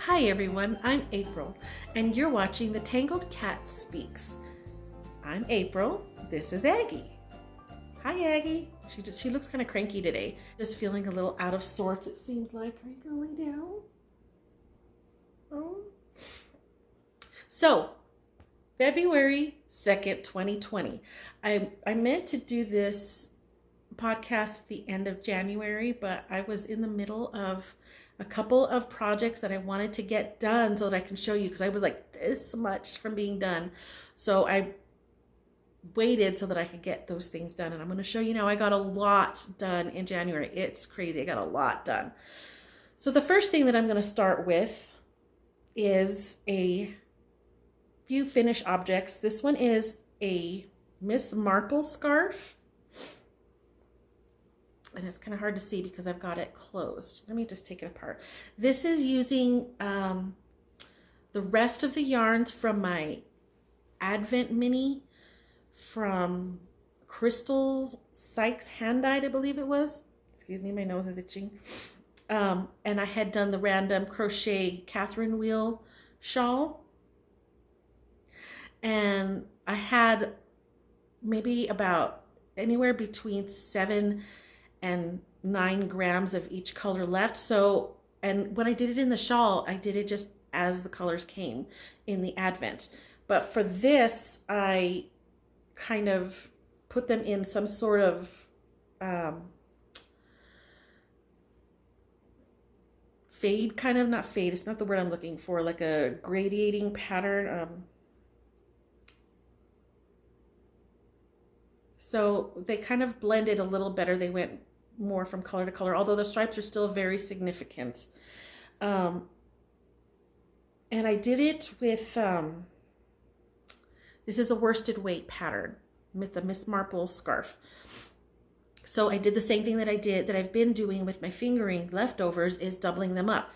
Hi everyone, I'm April, and you're watching the Tangled Cat Speaks. I'm April, this is Aggie. Hi Aggie. She looks kind of cranky today. Just feeling a little out of sorts, it seems like. Are you gonna lay down? Oh. So, February 2nd, 2020. I meant to do this podcast at the end of January, but I was in the middle of a couple of projects that I wanted to get done so that I can show you, because I was like this much from being done. So I waited so that I could get those things done, and I'm going to show you now. I got a lot done in January. It's crazy. I got a lot done. So the first thing that I'm going to start with is a few finished objects. This one is a Miss Marple scarf. And it's kind of hard to see because I've got it closed. Let me just take it apart. This is using the rest of the yarns from my Advent Mini from Crystal Sykes hand-dyed, I believe it was. Excuse me, my nose is itching. And I had done the random crochet Catherine wheel shawl. And I had maybe about anywhere between 7 and 9 grams of each color left. So, and when I did it in the shawl, I did it just as the colors came in the Advent. But for this, I kind of put them in some sort of fade, kind of, not fade, it's not the word I'm looking for, like a gradiating pattern. So they kind of blended a little better. They went more from color to color, although the stripes are still very significant. And I did it with, this is a worsted weight pattern with the Miss Marple scarf. So I did the same thing that I've been doing with my fingering leftovers, is doubling them up.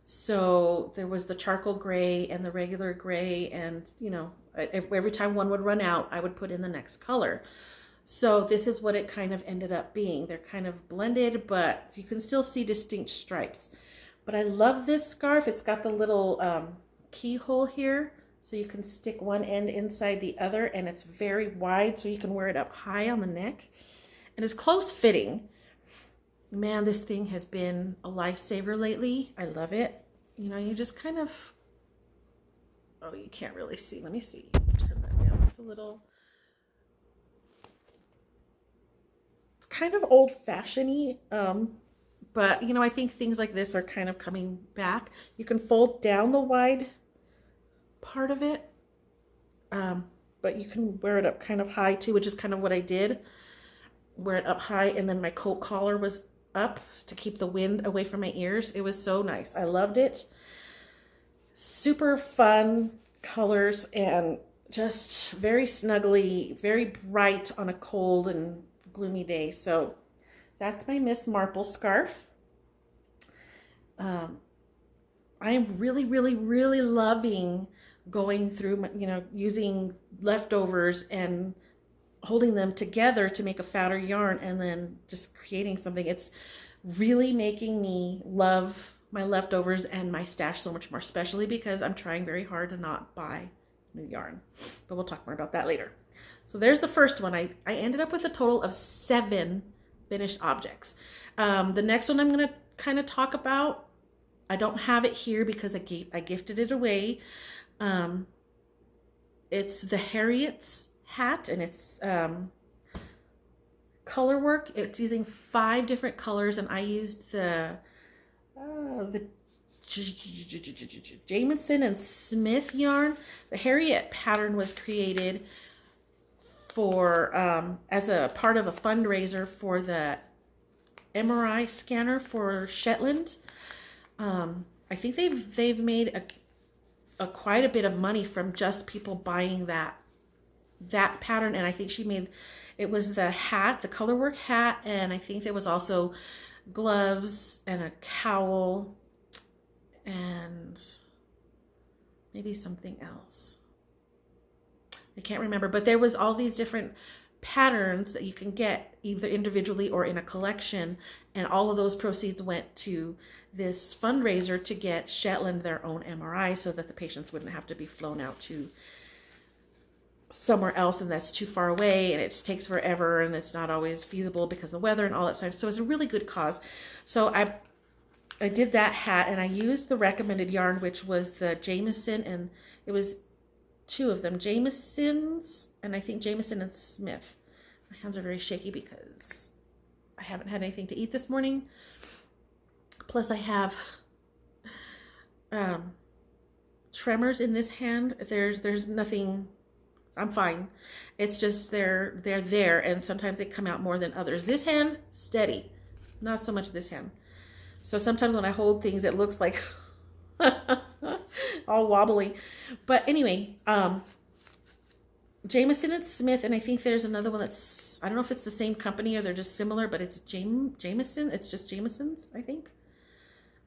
So there was the charcoal gray and the regular gray, and you know, every time one would run out, I would put in the next color. So this is what it kind of ended up being. They're kind of blended, but you can still see distinct stripes. But I love this scarf. It's got the little keyhole here, so you can stick one end inside the other, and it's very wide, so you can wear it up high on the neck. And it's close fitting. Man, this thing has been a lifesaver lately. I love it. You know, you just kind of, oh, you can't really see. Let me see. Turn that down just a little. Kind of old-fashioned-y, but you know, I think things like this are kind of coming back. You can fold down the wide part of it, but you can wear it up kind of high too, which is kind of what I did. Wear it up high, and then my coat collar was up to keep the wind away from my ears. It was so nice. I loved it. Super fun colors and just very snuggly, very bright on a cold and gloomy day. So that's my Miss Marple scarf. I am really loving going through, you know, using leftovers and holding them together to make a fatter yarn and then just creating something. It's really making me love my leftovers and my stash so much more, especially because I'm trying very hard to not buy new yarn. But we'll talk more about that later. So there's the first one. I ended up with a total of 7 finished objects. The next one I'm going to kind of talk about, I don't have it here because I gifted it away. It's the Harriet's hat, and it's color work. It's using 5 different colors, and I used the Jamison and Smith yarn. The Harriet pattern was created for as a part of a fundraiser for the MRI scanner for Shetland. I think they've made a quite a bit of money from just people buying that pattern. And I think she made, it was the hat, the colorwork hat, and I think there was also gloves and a cowl and maybe something else. I can't remember, but there was all these different patterns that you can get either individually or in a collection, and all of those proceeds went to this fundraiser to get Shetland their own MRI so that the patients wouldn't have to be flown out to somewhere else, and that's too far away, and it just takes forever, and it's not always feasible because of the weather and all that stuff. So it's a really good cause. So I did that hat, and I used the recommended yarn, which was the Jameson, and it was two of them, Jameson's, and I think Jameson and Smith. My hands are very shaky because I haven't had anything to eat this morning. Plus I have tremors in this hand. There's nothing, I'm fine. It's just they're there, and sometimes they come out more than others. This hand, steady. Not so much this hand. So sometimes when I hold things, it looks like all wobbly. But anyway, Jameson and Smith, and I think there's another one that's, I don't know if it's the same company or they're just similar, but it's Jameson. It's just Jameson's, I think.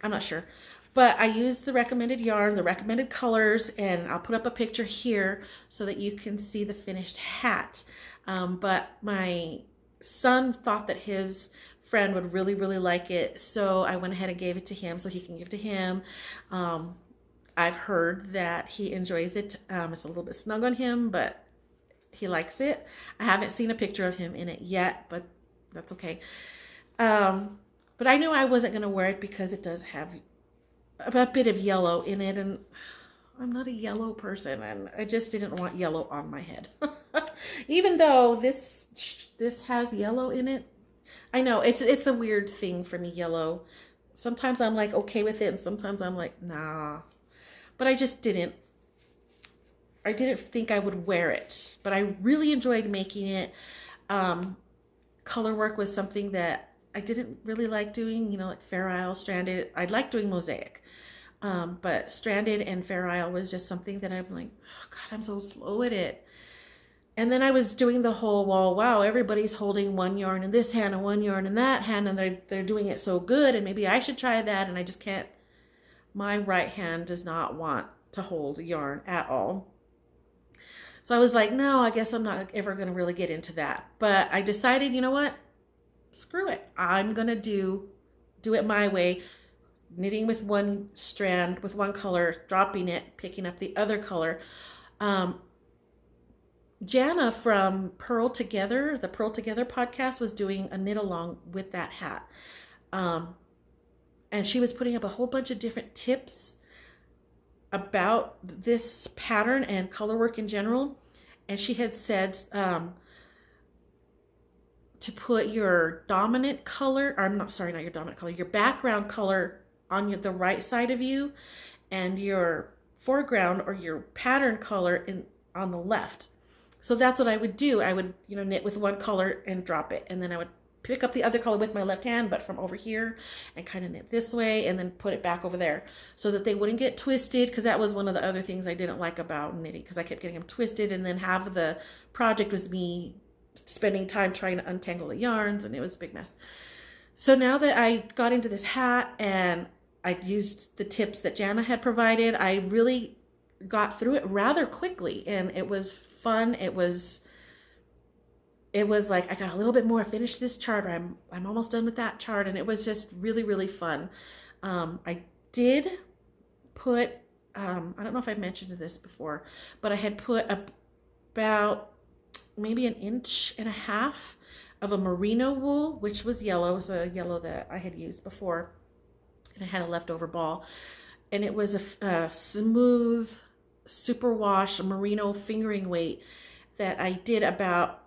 I'm not sure. But I used the recommended yarn, the recommended colors, and I'll put up a picture here so that you can see the finished hat. But my son thought that his friend would really, really like it, so I went ahead and gave it to him so he can give it to him. I've heard that he enjoys it. It's a little bit snug on him, but he likes it. I haven't seen a picture of him in it yet, but that's okay. But I knew I wasn't going to wear it because it does have a bit of yellow in it, and I'm not a yellow person, and I just didn't want yellow on my head. Even though this has yellow in it. I know it's a weird thing for me, yellow. Sometimes I'm like okay with it, and sometimes I'm like nah. But I just didn't think I would wear it. But I really enjoyed making it. Color work was something that I didn't really like doing, you know, like Fair Isle, stranded. I like doing mosaic. But stranded and Fair Isle was just something that I'm like, oh God, I'm so slow at it. And then I was doing the whole, well, wow, everybody's holding one yarn in this hand and one yarn in that hand, and they're doing it so good, and maybe I should try that, and I just can't. My right hand does not want to hold yarn at all. So I was like, no, I guess I'm not ever going to really get into that. But I decided, you know what? Screw it. I'm going to do it my way, knitting with one strand, with one color, dropping it, picking up the other color. Jana from Purl Together, the Purl Together podcast, was doing a knit along with that hat. And she was putting up a whole bunch of different tips about this pattern and color work in general. And she had said to put your dominant color, or I'm not, sorry, not your dominant color, your background color on the right side of you, and your foreground or your pattern color on the left. So that's what I would do. I would, you know, knit with one color and drop it. And then I would pick up the other color with my left hand, but from over here, and kind of knit this way and then put it back over there so that they wouldn't get twisted. Because that was one of the other things I didn't like about knitting, because I kept getting them twisted, and then half of the project was me spending time trying to untangle the yarns, and it was a big mess. So now that I got into this hat and I used the tips that Jana had provided, I really got through it rather quickly, and it was fun. It was like I got a little bit more, finish this chart, or I'm almost done with that chart, and it was just really, really fun. I did put I don't know if I've mentioned this before, but I had put about maybe 1.5 inches of a merino wool, which was yellow. It was a yellow that I had used before, and I had a leftover ball, and it was a smooth superwash merino fingering weight that I did about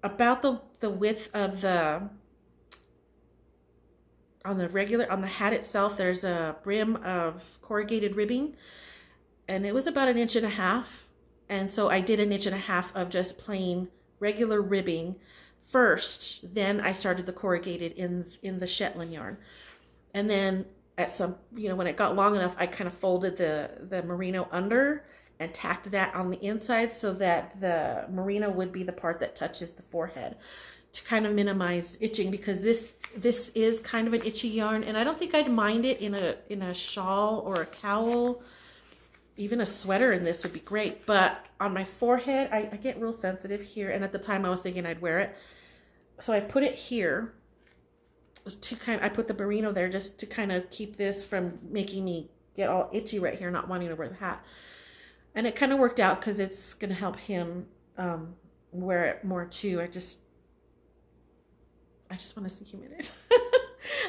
the width of on the hat itself. There's a brim of corrugated ribbing, and it was about 1.5 inches. And so I did 1.5 inches of just plain regular ribbing first. Then I started the corrugated in the Shetland yarn, and then at some, you know, when it got long enough, I kind of folded the merino under and tacked that on the inside so that the merino would be the part that touches the forehead, to kind of minimize itching, because this is kind of an itchy yarn, and I don't think I'd mind it in a shawl or a cowl. even a sweater in this would be great. But on my forehead, I get real sensitive here. And at the time I was thinking I'd wear it. So I put it here I put the merino there just to kind of keep this from making me get all itchy right here, not wanting to wear the hat. And it kind of worked out because it's going to help him wear it more too. I just want to see him in it.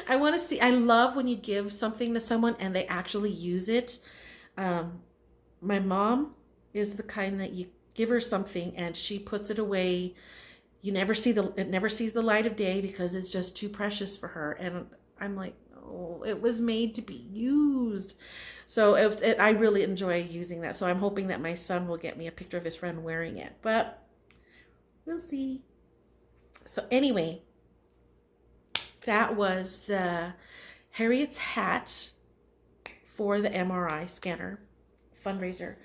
I want to see, I love when you give something to someone and they actually use it. My mom is the kind that you give her something and she puts it away. It never sees the light of day because it's just too precious for her. And I'm like, oh, it was made to be used. So I really enjoy using that. So I'm hoping that my son will get me a picture of his friend wearing it, but we'll see. So anyway, that was the Harriet's hat for the MRI scanner fundraiser.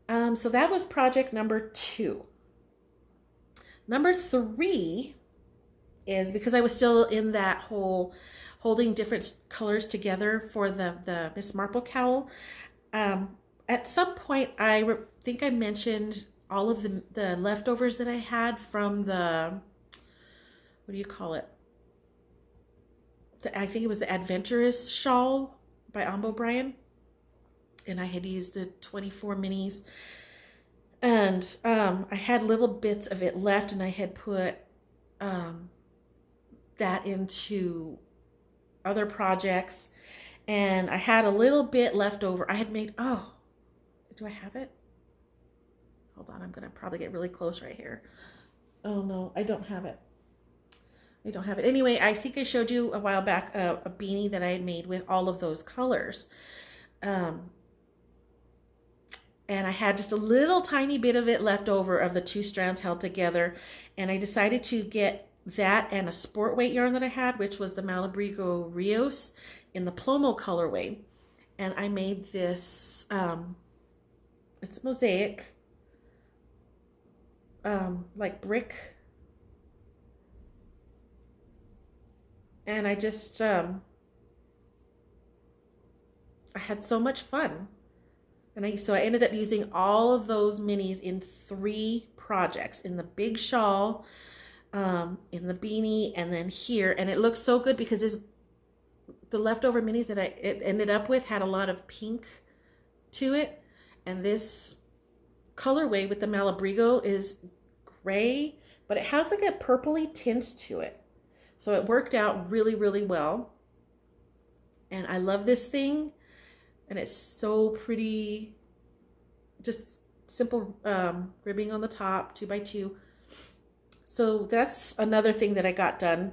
So that was project number 2. Number 3 is, because I was still in that whole holding different colors together for the Miss Marple cowl. At some point, I think I mentioned all of the leftovers that I had from the, what do you call it? I think it was the Adventurous shawl by Ambo Brian. And I had used the 24 minis. And I had little bits of it left, and I had put that into other projects. And I had a little bit left over. I had made, oh, do I have it? Hold on, I'm going to probably get really close right here. Oh no, I don't have it. I don't have it. Anyway, I think I showed you a while back a beanie that I had made with all of those colors. And I had just a little tiny bit of it left over of the 2 strands held together. And I decided to get that and a sport weight yarn that I had, which was the Malabrigo Rios in the Plomo colorway. And I made this, it's mosaic, like brick. And I just, I had so much fun. And so I ended up using all of those minis in 3 projects, in the big shawl, in the beanie, and then here. And it looks so good because the leftover minis that it ended up with had a lot of pink to it. And this colorway with the Malabrigo is gray, but it has like a purpley tint to it. So it worked out really, really well. And I love this thing. And it's so pretty, just simple ribbing on the top, 2x2. So that's another thing that I got done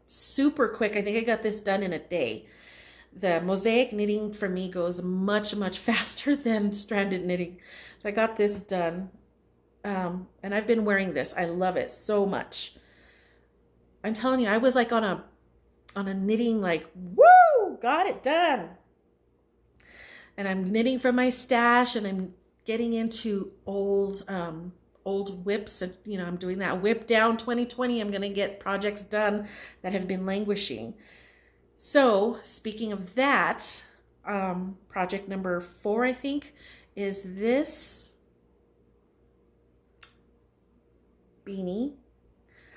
super quick. I think I got this done in a day. The mosaic knitting for me goes much, much faster than stranded knitting. So I got this done. And I've been wearing this. I love it so much. I'm telling you, I was like on a knitting, like, woo, got it done. And I'm knitting from my stash, and I'm getting into old whips. And, you know, I'm doing that whip down 2020. I'm going to get projects done that have been languishing. So speaking of that, project number 4, I think, is this beanie.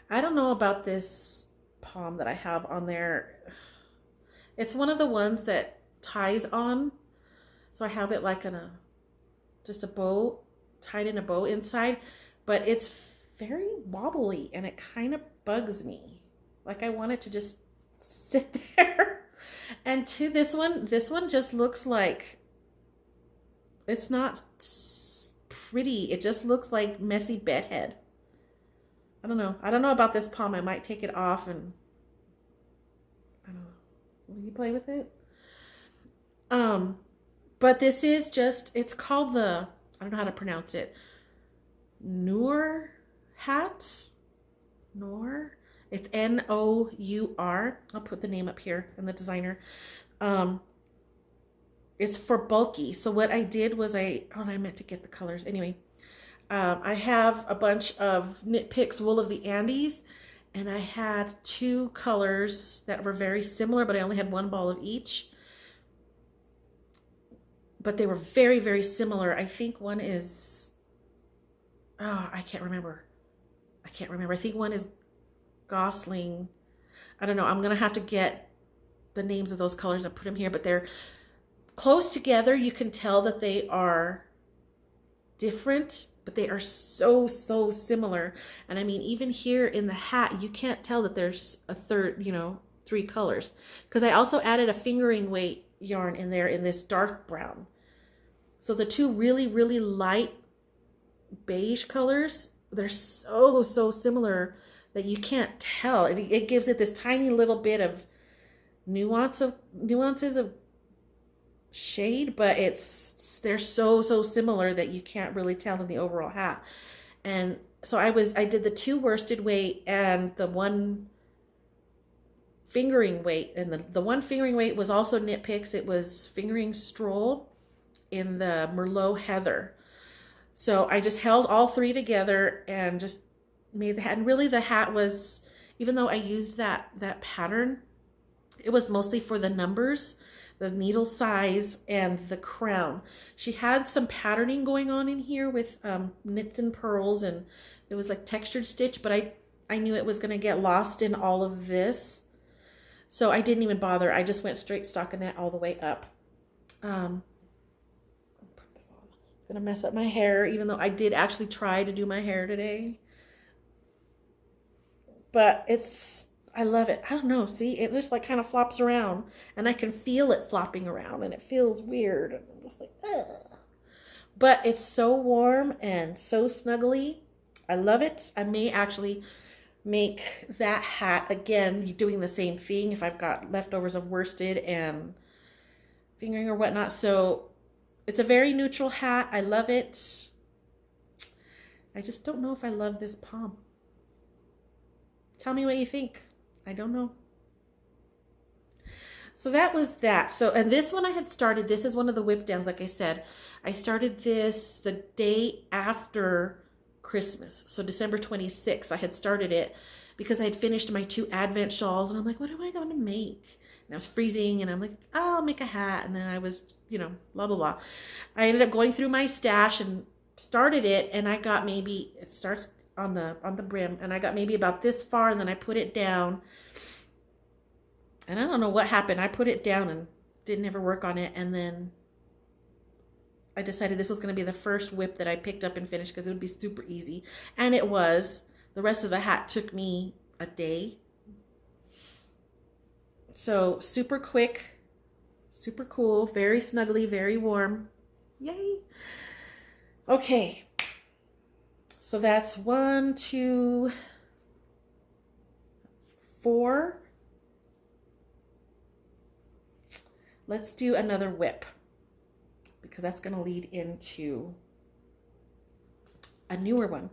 I don't know about this palm that I have on there. It's one of the ones that ties on. So I have it like in just a bow, tied in a bow inside, but it's very wobbly and it kind of bugs me. Like I want it to just sit there. And to this one just looks like, it's not pretty. It just looks like messy bedhead. I don't know. I don't know about this palm. I might take it off and, I don't know. Will you play with it? But this is just, it's called the, I don't know how to pronounce it, Nour hats. Nour. It's N-O-U-R. I'll put the name up here and the designer. It's for bulky. So what I did was I meant to get the colors. Anyway, I have a bunch of Knit Picks Wool of the Andes, and I had 2 colors that were very similar, but I only had 1 ball of each. but they were very, very similar. I think one is, oh, I can't remember. I think one is Gosling. I don't know. I'm going to have to get the names of those colors and put them here, but they're close together. You can tell that they are different, but they are so, so similar. And I mean, even here in the hat, you can't tell that there's a third, 3 colors, because I also added a fingering weight yarn in there in this dark brown. So the 2 really, really light beige colors, they're so, so similar that you can't tell. It gives it this tiny little bit of nuances of shade, but they're so, so similar that you can't really tell in the overall hat. And so I did the 2 worsted weight and the 1 fingering weight, and the 1 fingering weight was also Knit Picks. It was fingering Stroll in the Merlot Heather. So I just held all 3 together and just made the hat. And really the hat was, even though I used that pattern, it was mostly for the numbers, the needle size, and the crown. She had some patterning going on in here with knits and purls, and it was like textured stitch, but I knew it was going to get lost in all of this. So I didn't even bother. I just went straight stockinette all the way up. I'll put this on. It's going to mess up my hair, even though I did actually try to do my hair today. But I love it. I don't know. See, it just like kind of flops around, and I can feel it flopping around, and it feels weird. And I'm just like, ugh. But it's so warm and so snuggly. I love it. I may actually make that hat again, doing the same thing if I've got leftovers of worsted and fingering or whatnot. So it's a very neutral hat. I love it. I just don't know if I love this pom. Tell me what you think. I don't know. So that was that. So, and this one I had started, this is one of the whip downs, like I said. I started this the day after Christmas. So December 26th, I had started it because I had finished my 2 Advent shawls, and I'm like, what am I going to make? And I was freezing, and I'm like, oh, I'll make a hat. And then I was, blah, blah, blah. I ended up going through my stash and started it, and I got it starts on the brim, and I got maybe about this far, and then I put it down, and I don't know what happened. I put it down and didn't ever work on it, and then I decided this was going to be the first whip that I picked up and finished because it would be super easy, and it was. The rest of the hat took me a day. So super quick, super cool, very snuggly, very warm. Yay! Okay. So that's 1, 2, 4. Let's do another whip, because that's going to lead into a newer one.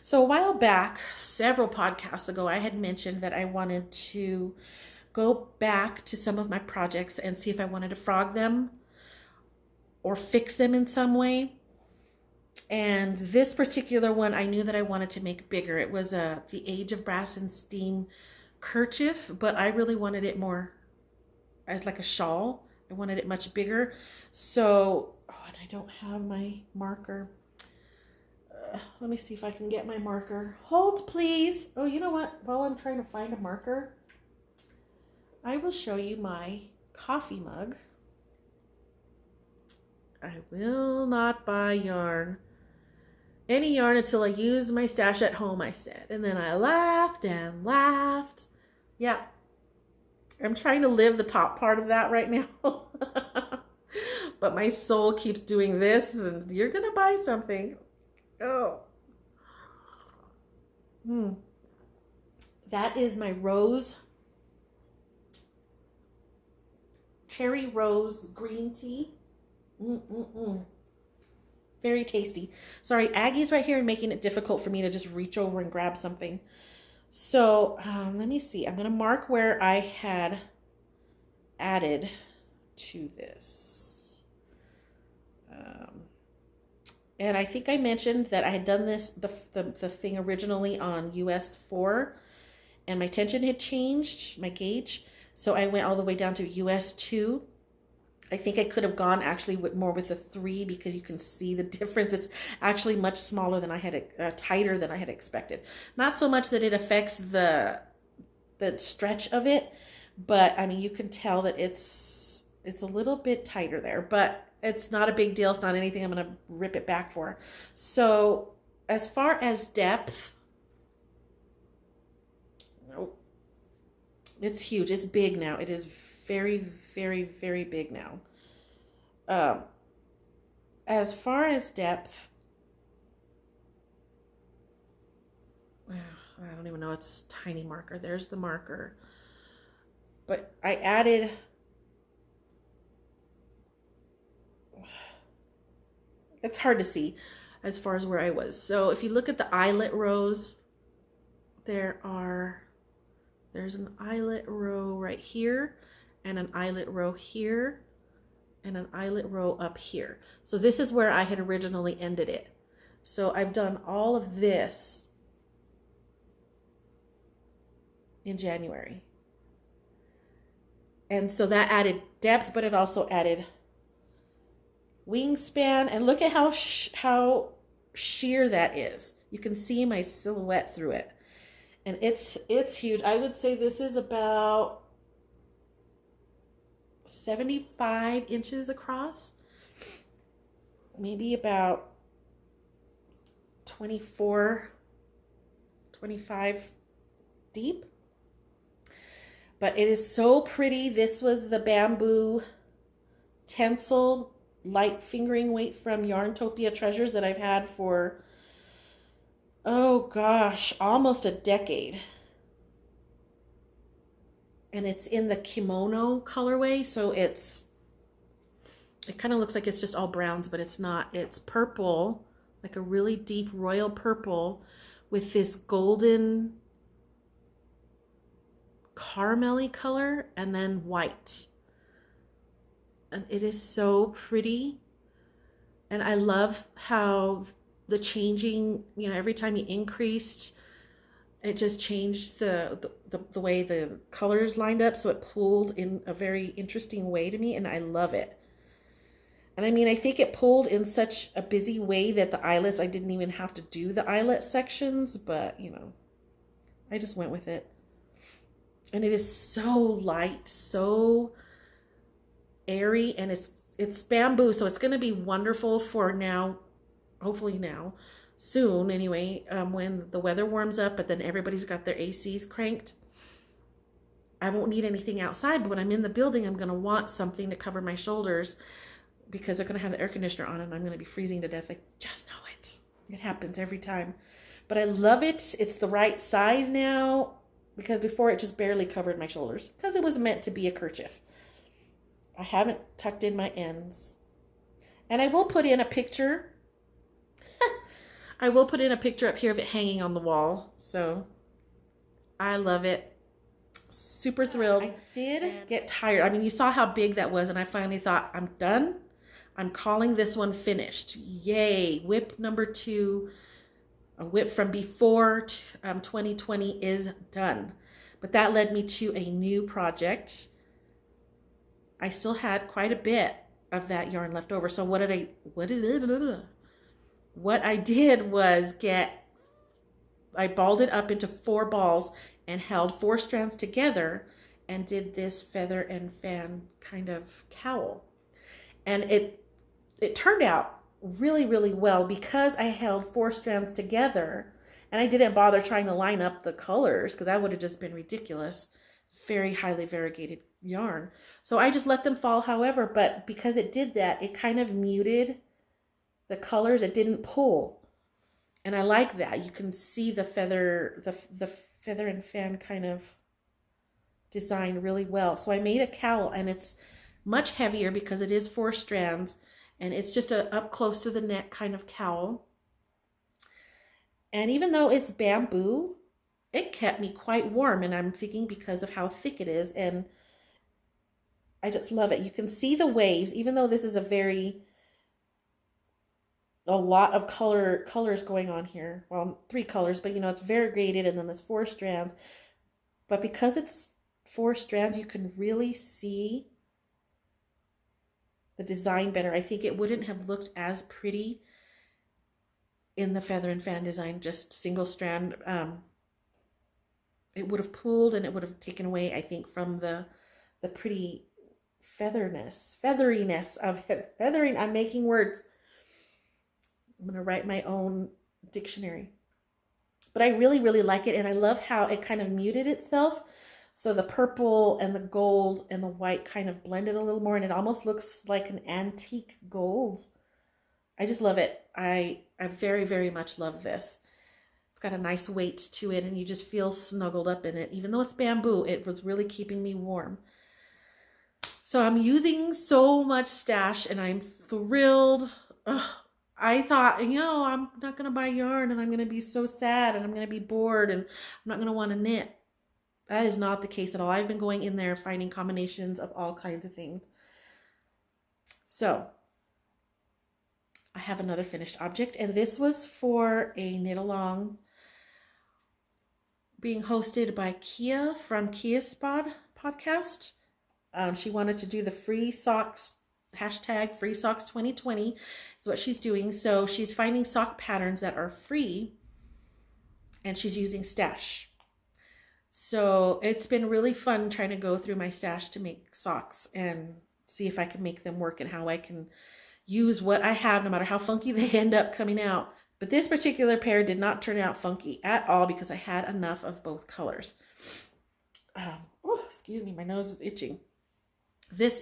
So a while back, several podcasts ago, I had mentioned that I wanted to go back to some of my projects and see if I wanted to frog them or fix them in some way. And this particular one, I knew that I wanted to make bigger. It was the Age of Brass and Steam kerchief, but I really wanted it more as like a shawl. I wanted it much bigger. So, and I don't have my marker. Let me see if I can get my marker. Hold, please. Oh, you know what? While I'm trying to find a marker, I will show you my coffee mug. I will not buy any yarn until I use my stash at home, I said. And then I laughed and laughed. Yeah, I'm trying to live the top part of that right now. But my soul keeps doing this, and you're going to buy something. Oh. That is my cherry rose green tea. Very tasty. Sorry, Aggie's right here and making it difficult for me to just reach over and grab something. So let me see. I'm going to mark where I had added to this. And I think I mentioned that I had done this, the thing originally on US 4, and my tension had changed, my gauge. So I went all the way down to US 2. I think I could have gone actually more with a 3 because you can see the difference. It's actually much smaller than I had, tighter than I had expected. Not so much that it affects the stretch of it, but I mean, you can tell that it's a little bit tighter there, but it's not a big deal. It's not anything I'm going to rip it back for. So as far as depth, nope, it's huge. It's big now. It is very, very, very big now. As far as depth, I don't even know. It's a tiny marker. There's the marker. But I added, it's hard to see as far as where I was. So if you look at the eyelet rows, there's an eyelet row right here, and an eyelet row here, and an eyelet row up here. So this is where I had originally ended it. So I've done all of this in January. And so that added depth, but it also added wingspan. And look at how sheer that is. You can see my silhouette through it. And it's huge. I would say this is about 75 inches across. Maybe about 24, 25 deep. But it is so pretty. This was the bamboo tencel light fingering weight from Yarntopia Treasures that I've had for, oh gosh, almost a decade. And it's in the kimono colorway, so it kind of looks like it's just all browns, but it's not. It's purple, like a really deep royal purple with this golden caramelly color and then white. And it is so pretty. And I love how the changing, you know, every time you increased, it just changed the way the colors lined up. So it pulled in a very interesting way to me, and I love it. And I mean, I think it pulled in such a busy way that the eyelets, I didn't even have to do the eyelet sections, but you know, I just went with it. And it is so light, so airy, and it's bamboo, so it's going to be wonderful for now, hopefully now, soon anyway, when the weather warms up, but then everybody's got their ACs cranked. I won't need anything outside, but when I'm in the building, I'm going to want something to cover my shoulders because they're going to have the air conditioner on and I'm going to be freezing to death. I just know it. It happens every time. But I love it. It's the right size now, because before it just barely covered my shoulders because it was meant to be a kerchief. I haven't tucked in my ends. And I will put in a picture. I will put in a picture up here of it hanging on the wall. So I love it. Super thrilled. I did get tired. I mean, you saw how big that was, and I finally thought, I'm done. I'm calling this one finished. Yay. Whip number 2. A whip from before 2020 is done. But that led me to a new project. I still had quite a bit of that yarn left over. So what I did was I balled it up into 4 balls and held 4 strands together and did this feather and fan kind of cowl. And it turned out really, really well because I held 4 strands together and I didn't bother trying to line up the colors because that would have just been ridiculous. Very highly variegated yarn. So I just let them fall however, but because it did that, it kind of muted the colors. It didn't pull. And I like that. You can see the feather and fan kind of design really well. So I made a cowl and it's much heavier because it is 4 strands. And it's just a up close to the neck kind of cowl. And even though it's bamboo, it kept me quite warm. And I'm thinking because of how thick it is. And I just love it. You can see the waves, even though this is a lot of colors going on here. Well, 3 colors, but you know, it's variegated and then there's 4 strands. But because it's 4 strands, you can really see the design better. I think it wouldn't have looked as pretty in the Feather and Fan design, just single strand. It would have pulled and it would have taken away, I think, from the pretty featheriness of it. Feathering, I'm making words. I'm going to write my own dictionary. But I really, really like it, and I love how it kind of muted itself. So the purple and the gold and the white kind of blended a little more, and it almost looks like an antique gold. I just love it. I very, very much love this. It's got a nice weight to it, and you just feel snuggled up in it. Even though it's bamboo, it was really keeping me warm. So I'm using so much stash, and I'm thrilled. Ugh. I thought, I'm not going to buy yarn, and I'm going to be so sad, and I'm going to be bored, and I'm not going to want to knit. That is not the case at all. I've been going in there finding combinations of all kinds of things. So I have another finished object, and this was for a knit along being hosted by Kia from Kia Spod podcast. She wanted to do the free socks, hashtag free socks 2020 is what she's doing. So she's finding sock patterns that are free, and she's using stash. So it's been really fun trying to go through my stash to make socks and see if I can make them work and how I can use what I have, no matter how funky they end up coming out. But this particular pair did not turn out funky at all because I had enough of both colors. Excuse me, my nose is itching. These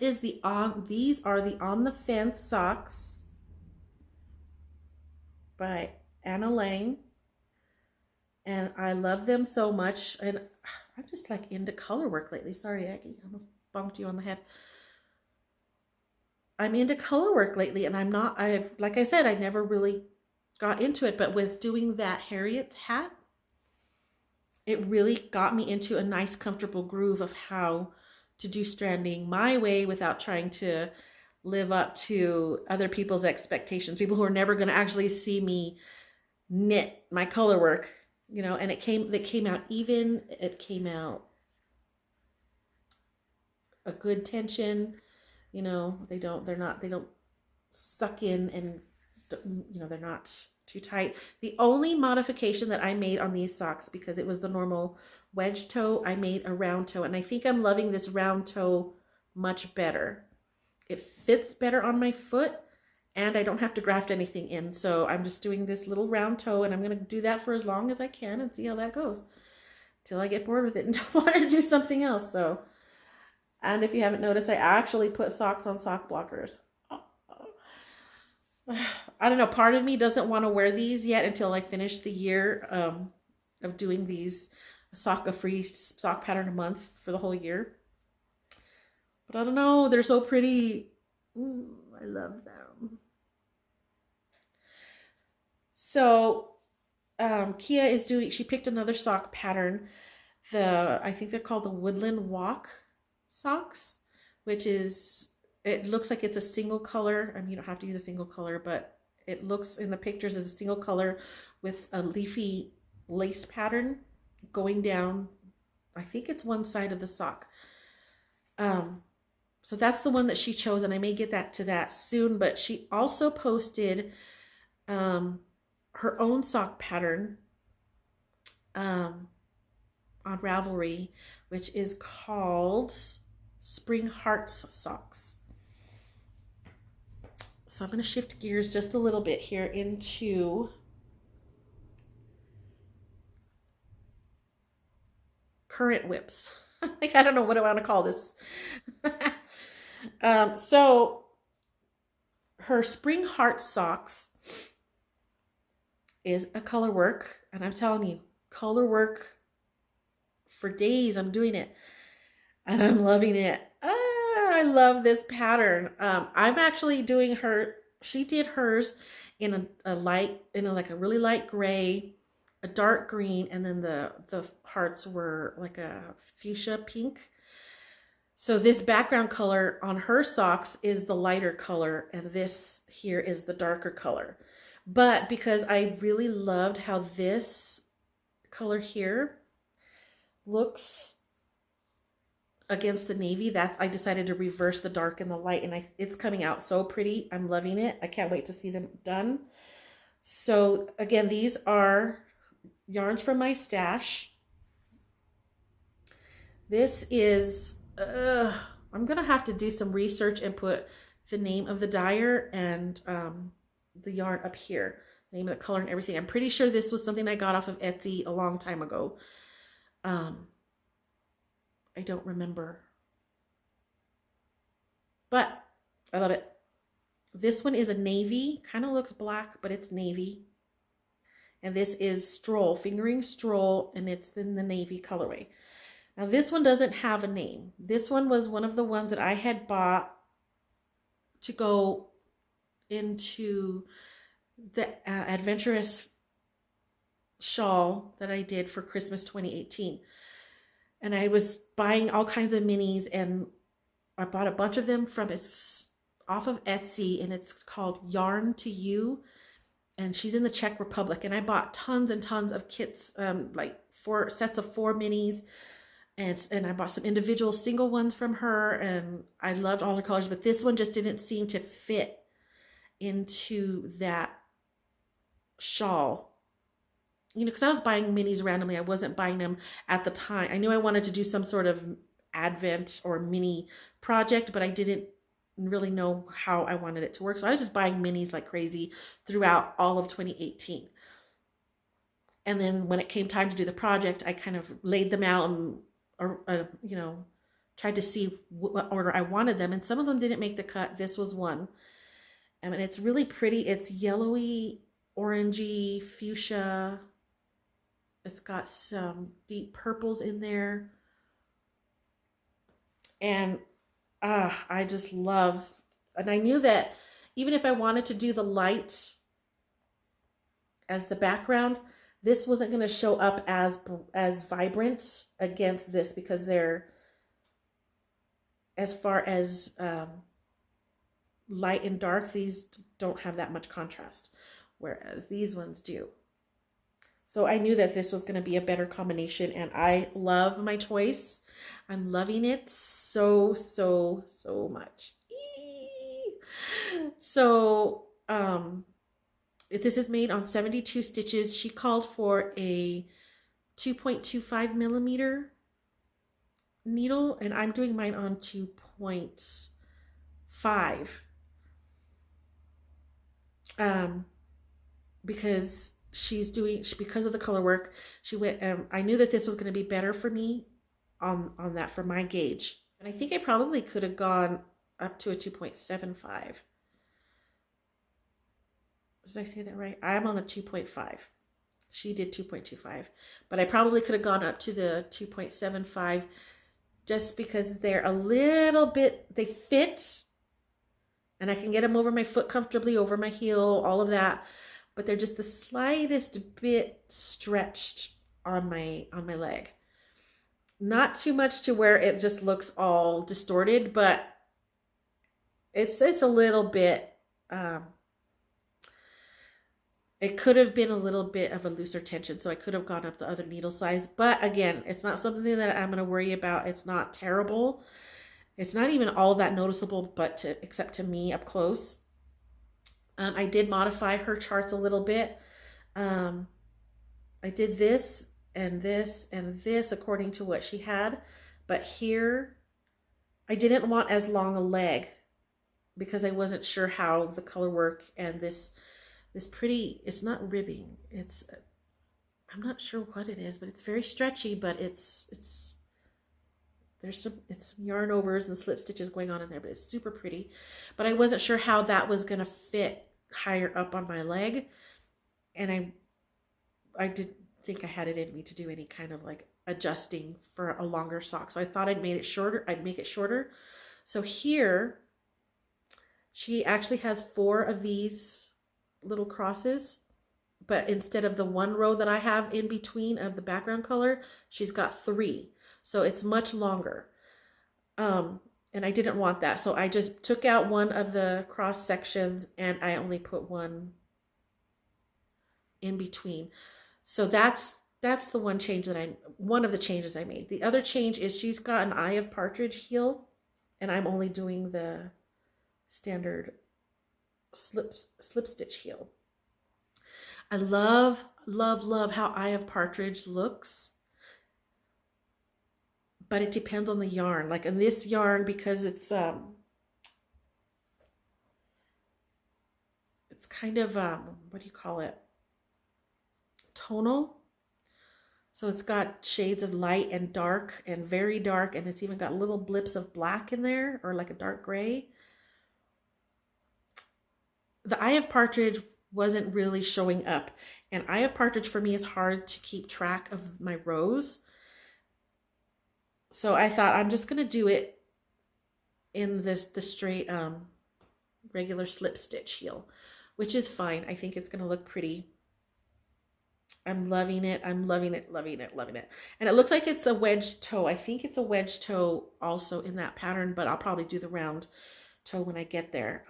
are the On the Fence socks by Anna Lang. And I love them so much. And I'm just like into color work lately. Sorry, Aggie, I almost bonked you on the head. I'm into color work lately, and like I said, I never really got into it, but with doing that Harriet's hat, it really got me into a nice, comfortable groove of how to do stranding my way without trying to live up to other people's expectations, people who are never going to actually see me knit my color work, and it came out even, it came out a good tension, they don't suck in, and they're not too tight. The only modification that I made on these socks, because it was the normal wedge toe, I made a round toe, and I think I'm loving this round toe much better. It fits better on my foot, and I don't have to graft anything in. So I'm just doing this little round toe, and I'm going to do that for as long as I can and see how that goes till I get bored with it and don't want to do something else. So, and if you haven't noticed, I actually put socks on sock blockers. I don't know, part of me doesn't want to wear these yet until I finish the year of doing these a free sock pattern a month for the whole year. But I don't know, they're so pretty. I love them. So Kia she picked another sock pattern. I think they're called the Woodland Walk socks, which is, it looks like it's a single color. I mean, you don't have to use a single color, but it looks in the pictures as a single color with a leafy lace pattern going down. I think it's one side of the sock. So that's the one that she chose, and I may get to that soon, but she also posted her own sock pattern on Ravelry, which is called Spring Hearts Socks. So I'm going to shift gears just a little bit here into current whips. Like, I don't know what I want to call this. So her Spring Heart Socks is a color work, and I'm telling you, color work for days. I'm doing it, and I'm loving it. I love this pattern. I'm actually doing she did hers in a really light gray, a dark green, and then the hearts were like a fuchsia pink. So this background color on her socks is the lighter color, and this here is the darker color. But because I really loved how this color here looks against the navy. I decided to reverse the dark and the light, and it's coming out so pretty. I'm loving it. I can't wait to see them done. So again, these are yarns from my stash. This is, I'm going to have to do some research and put the name of the dyer and the yarn up here, the name of the color and everything. I'm pretty sure this was something I got off of Etsy a long time ago. I don't remember, but I love it. This one is a navy, kind of looks black, but it's navy. And this is Stroll, Fingering Stroll, and it's in the navy colorway. Now this one doesn't have a name. This one was one of the ones that I had bought to go into the adventurous shawl that I did for Christmas 2018. And I was buying all kinds of minis, and I bought a bunch of them off of Etsy, and it's called Yarn to You. And she's in the Czech Republic. And I bought tons and tons of kits, like 4 sets of 4 minis. And I bought some individual single ones from her, and I loved all her colors, but this one just didn't seem to fit into that shawl. You know, because I was buying minis randomly. I wasn't buying them at the time. I knew I wanted to do some sort of advent or mini project, but I didn't really know how I wanted it to work. So I was just buying minis like crazy throughout all of 2018. And then when it came time to do the project, I kind of laid them out and, you know, tried to see what order I wanted them. And some of them didn't make the cut. This was one. I mean, it's really pretty. It's yellowy, orangey, fuchsia. It's got some deep purples in there. And I just love, and I knew that even if I wanted to do the light as the background, this wasn't going to show up as vibrant against this, because they're, as far as light and dark, these don't have that much contrast, whereas these ones do. So I knew that this was going to be a better combination, and I love my choice. I'm loving it so, so, so much. So, this is made on 72 stitches. She called for a 2.25 millimeter needle, and I'm doing mine on 2.5. Because because of the color work, she went, I knew that this was going to be better for me on that, for my gauge. And I think I probably could have gone up to a 2.75. Did I say that right? I'm on a 2.5. She did 2.25, but I probably could have gone up to the 2.75 just because they're a little bit, they fit, and I can get them over my foot comfortably, over my heel, all of that. But they're just the slightest bit stretched on my leg. Not too much to where it just looks all distorted, but it's a little bit, it could have been a little bit of a looser tension, so I could have gone up the other needle size. But again, it's not something that I'm going to worry about. It's not terrible. It's not even all that noticeable, except to me up close. I did modify her charts a little bit. I did this and this and this according to what she had. But here, I didn't want as long a leg because I wasn't sure how the color work and this pretty, it's not ribbing. I'm not sure what it is, but it's very stretchy, but there's some yarn overs and slip stitches going on in there, but it's super pretty. But I wasn't sure how that was going to fit higher up on my leg, and I didn't think I had it in me to do any kind of like adjusting for a longer sock, so I thought I'd make it shorter. So here she actually has 4 of these little crosses, but instead of the 1 row that I have in between of the background color, she's got 3, so it's much longer. And I didn't want that, so I just took out one of the cross sections and I only put one in between. So that's that's the one change that one of the changes I made. The other change is she's got an Eye of Partridge heel, and I'm only doing the standard slip stitch heel. I love, love, love how Eye of Partridge looks, but it depends on the yarn. Like in this yarn, because it's kind of what do you call it? Tonal. So it's got shades of light and dark and very dark, and it's even got little blips of black in there, or like a dark gray. The Eye of Partridge wasn't really showing up, and Eye of Partridge for me is hard to keep track of my rows. So I thought I'm just gonna do it in the straight regular slip stitch heel, which is fine. I think it's gonna look pretty. I'm loving it. I'm loving it, loving it, loving it. And it looks like it's a wedge toe. I think it's a wedge toe also in that pattern, but I'll probably do the round toe when I get there.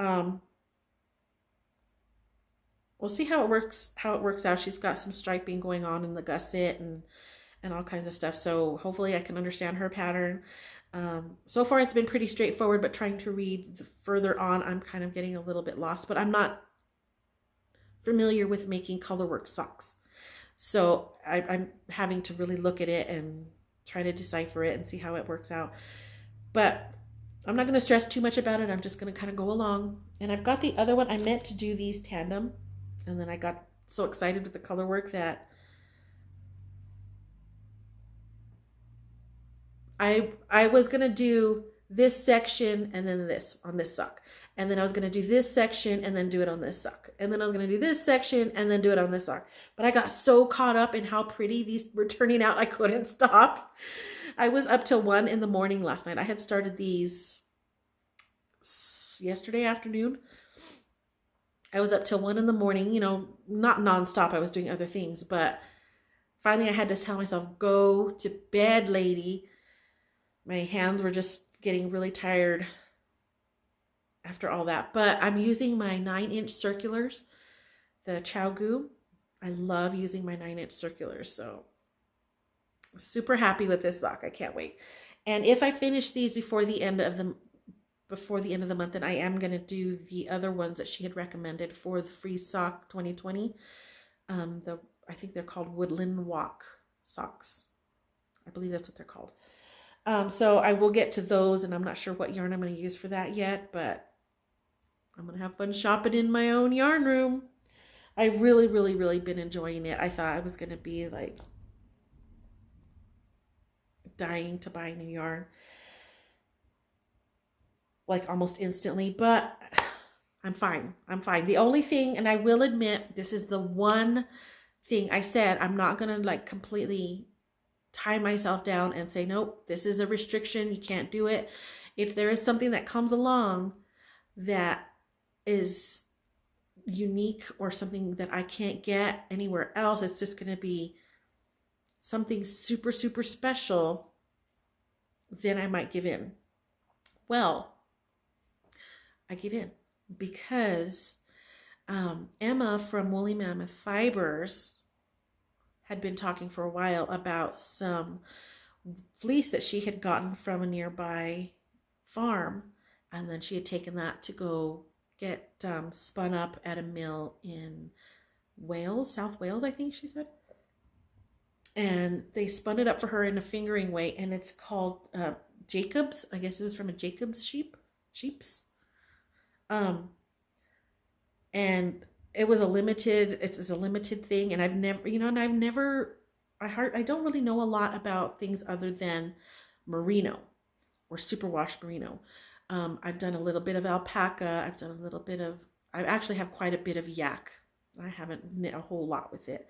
We'll see how it works out. She's got some striping going on in the gusset and all kinds of stuff. So hopefully I can understand her pattern. So far it's been pretty straightforward, but trying to read further on, I'm kind of getting a little bit lost, but I'm not familiar with making colorwork socks. So I'm having to really look at it and try to decipher it and see how it works out. But I'm not going to stress too much about it. I'm just going to kind of go along. And I've got the other one. I meant to do these tandem, and then I got so excited with the color work that I was going to do this section and then this on this sock. And then I was going to do this section and then do it on this sock. And then I was going to do this section and then do it on this sock. But I got so caught up in how pretty these were turning out, I couldn't stop. I was up till 1 in the morning last night. I had started these yesterday afternoon. I was up till 1 in the morning, you know, not nonstop. I was doing other things, but finally I had to tell myself, go to bed, lady. My hands were just getting really tired after all that. But I'm using my 9-inch circulars, the Chow Goo. I love using my 9-inch circulars, so super happy with this sock. I can't wait. And if I finish these before the end of the month, then I am going to do the other ones that she had recommended for the Free Sock 2020. I think they're called Woodland Walk socks. I believe that's what they're called. So I will get to those, and I'm not sure what yarn I'm going to use for that yet, but I'm going to have fun shopping in my own yarn room. I've really, really, really been enjoying it. I thought I was going to be like dying to buy new yarn, like almost instantly, but I'm fine. I'm fine. The only thing, and I will admit, this is the one thing I said, I'm not going to like completely tie myself down and say, nope, this is a restriction. You can't do it. If there is something that comes along that is unique or something that I can't get anywhere else, it's just going to be something super, super special, then I might give in. Well, I give in because Emma from Woolly Mammoth Fibers had been talking for a while about some fleece that she had gotten from a nearby farm, and then she had taken that to go get spun up at a mill in Wales, South Wales, I think she said. And they spun it up for her in a fingering weight, and it's called Jacobs. I guess it was from a Jacobs sheeps. And it was a limited thing, and I've never, I don't really know a lot about things other than merino or superwash merino. I've done a little bit of alpaca. I actually have quite a bit of yak. I haven't knit a whole lot with it.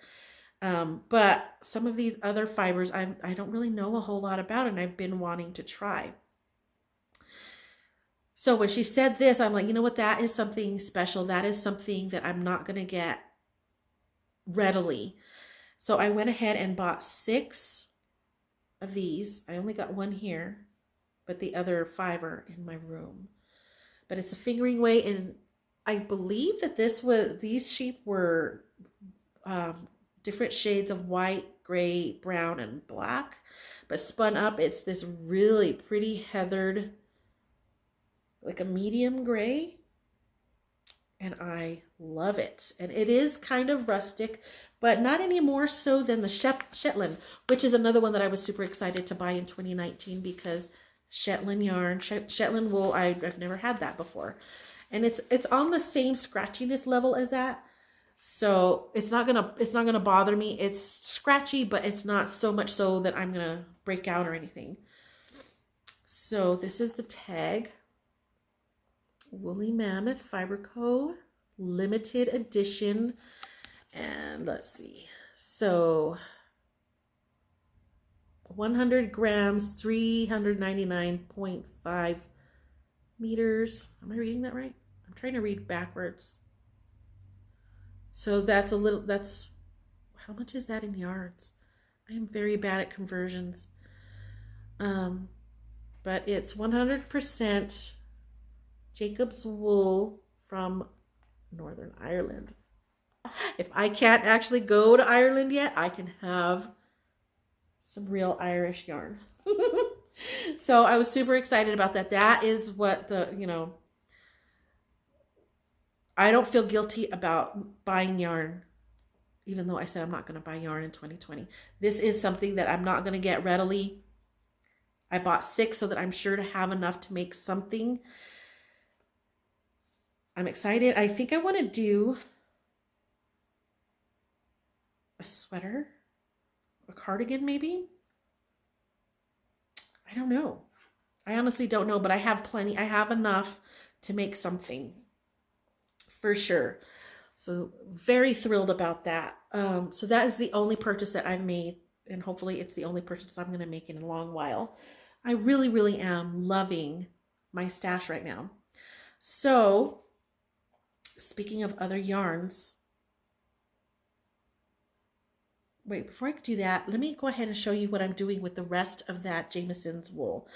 But some of these other fibers, I don't really know a whole lot about, and I've been wanting to try. So when she said this, I'm like, you know what? That is something special. That is something that I'm not going to get readily. So I went ahead and bought 6 of these. I only got 1 here, but the other 5 are in my room. But it's a fingering weight, and I believe that these sheep were different shades of white, gray, brown, and black. But spun up, it's this really pretty heathered, like a medium gray. And I love it. And it is kind of rustic, but not any more so than the Shetland, which is another one that I was super excited to buy in 2019 because Shetland yarn, Shetland wool, I've never had that before. And it's on the same scratchiness level as that. So it's not gonna bother me. It's scratchy, but it's not so much so that I'm gonna break out or anything. So this is the tag. Woolly Mammoth Fiber Co. limited edition. And let's see. So 100 grams, 399.5 meters. Am I reading that right? I'm trying to read backwards. So that's how much is that in yards? I am very bad at conversions. But it's 100% Jacob's wool from Northern Ireland. If I can't actually go to Ireland yet, I can have some real Irish yarn. So I was super excited about that. That is what I don't feel guilty about buying yarn, even though I said I'm not going to buy yarn in 2020. This is something that I'm not going to get readily. I bought 6 so that I'm sure to have enough to make something. I'm excited. I think I want to do a sweater, a cardigan maybe. I don't know. I honestly don't know, but I have plenty. I have enough to make something for sure. So very thrilled about that. So that is the only purchase that I've made, and hopefully it's the only purchase I'm going to make in a long while. I really, really am loving my stash right now. So speaking of other yarns, wait, before I do that, let me go ahead and show you what I'm doing with the rest of that Jamieson's wool.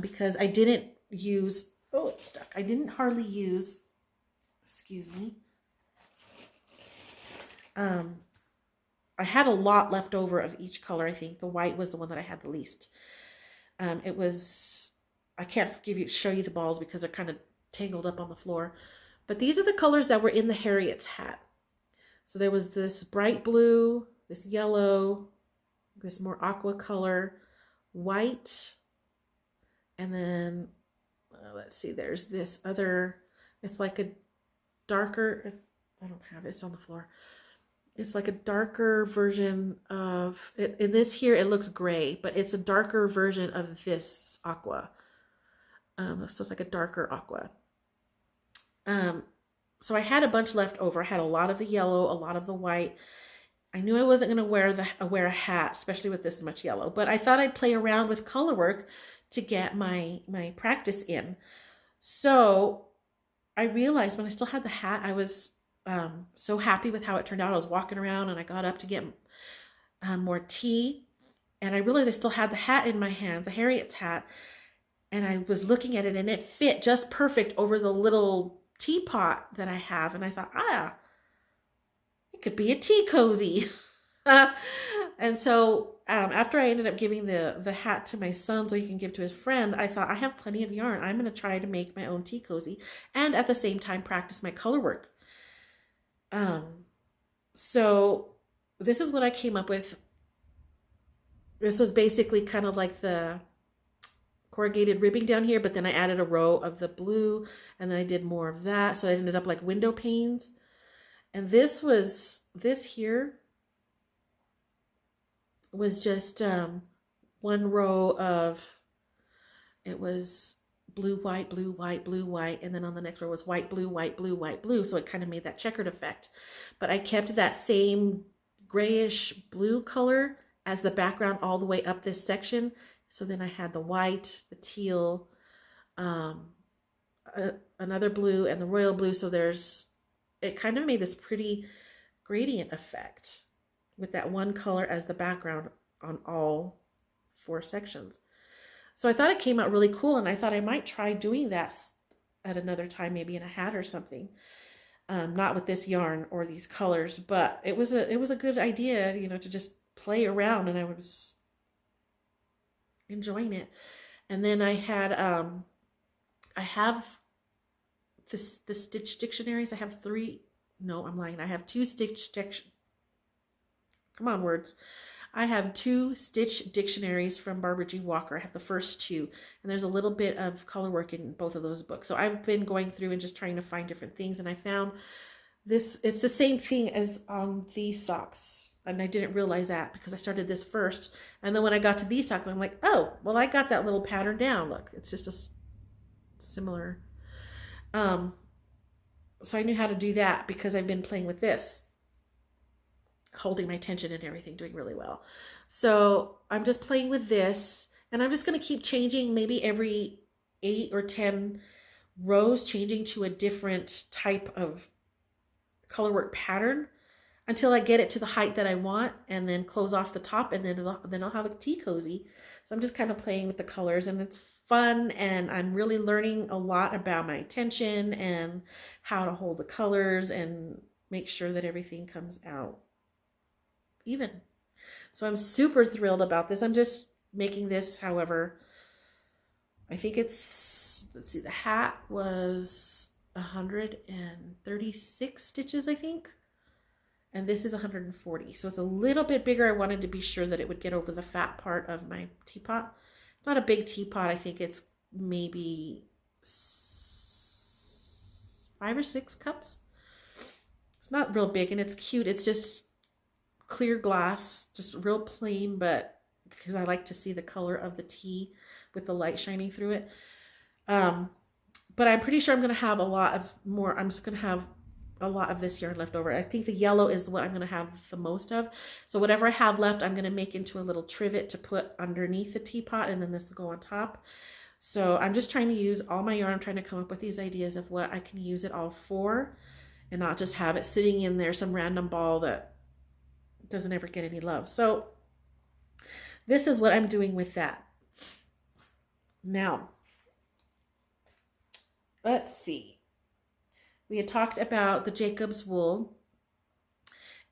Because I didn't use, oh, it's stuck. I didn't hardly use, excuse me. I had a lot left over of each color, I think. The white was the one that I had the least. It was, I can't show you the balls because they're kind of tangled up on the floor. But these are the colors that were in the Harriet's hat. So there was this bright blue, this yellow, this more aqua color, white, and then, let's see, there's this other, it's like a darker, I don't have it, it's on the floor. It's like a darker version of, in this here it looks gray, but it's a darker version of this aqua. So it's like a darker aqua. So I had a bunch left over. I had a lot of the yellow, a lot of the white. I knew I wasn't going to wear a hat, especially with this much yellow, but I thought I'd play around with color work to get my practice in. So I realized when I still had the hat, I was so happy with how it turned out. I was walking around and I got up to get more tea, and I realized I still had the hat in my hand, the Harriet's hat, and I was looking at it and it fit just perfect over the little teapot that I have, and I thought, it could be a tea cozy. And so after I ended up giving the hat to my son so he can give to his friend, I thought, I have plenty of yarn. I'm going to try to make my own tea cozy and at the same time practice my color work. So this is what I came up with. This was basically kind of like the corrugated ribbing down here, but then I added a row of the blue, and then I did more of that. So it ended up like window panes. And this here was just one row of, it was blue, white, blue, white, blue, white, and then on the next row was white, blue, white, blue, white, blue. So it kind of made that checkered effect. But I kept that same grayish blue color as the background all the way up this section. So then I had the white, the teal, another blue, and the royal blue. So it kind of made this pretty gradient effect with that one color as the background on all 4 sections. So I thought it came out really cool, and I thought I might try doing that at another time, maybe in a hat or something. Not with this yarn or these colors, but it was a good idea, you know, to just play around, and I was enjoying it. And then I have the stitch dictionaries. I have three. No, I'm lying. I have two come on, words. I have two stitch dictionaries from Barbara G. Walker. I have the first two, and there's a little bit of color work in both of those books. So I've been going through and just trying to find different things, and I found this. It's the same thing as on these socks, and I didn't realize that because I started this first, and then when I got to these socks, I'm like, oh, well, I got that little pattern down. Look, it's just a similar. So I knew how to do that because I've been playing with this, holding my tension and everything, doing really well. So I'm just playing with this, and I'm just going to keep changing, maybe every 8 or 10 rows, changing to a different type of color work pattern until I get it to the height that I want, and then close off the top, and then I'll have a tea cozy. So I'm just kind of playing with the colors, and it's fun, and I'm really learning a lot about my tension and how to hold the colors and make sure that everything comes out even. So I'm super thrilled about this. I'm just making this, however, I think it's, let's see, the hat was 136 stitches, I think. And this is 140. So it's a little bit bigger. I wanted to be sure that it would get over the fat part of my teapot. It's not a big teapot. I think it's maybe 5 or 6 cups. It's not real big, and it's cute. It's just clear glass, just real plain, but because I like to see the color of the tea with the light shining through it. But I'm pretty sure I'm going to have a lot of more. I'm just going to have a lot of this yarn left over. I think the yellow is what I'm going to have the most of. So whatever I have left, I'm going to make into a little trivet to put underneath the teapot, and then this will go on top. So I'm just trying to use all my yarn. I'm trying to come up with these ideas of what I can use it all for, and not just have it sitting in there, some random ball that doesn't ever get any love. So this is what I'm doing with that. Now, let's see. We had talked about the Jacob's wool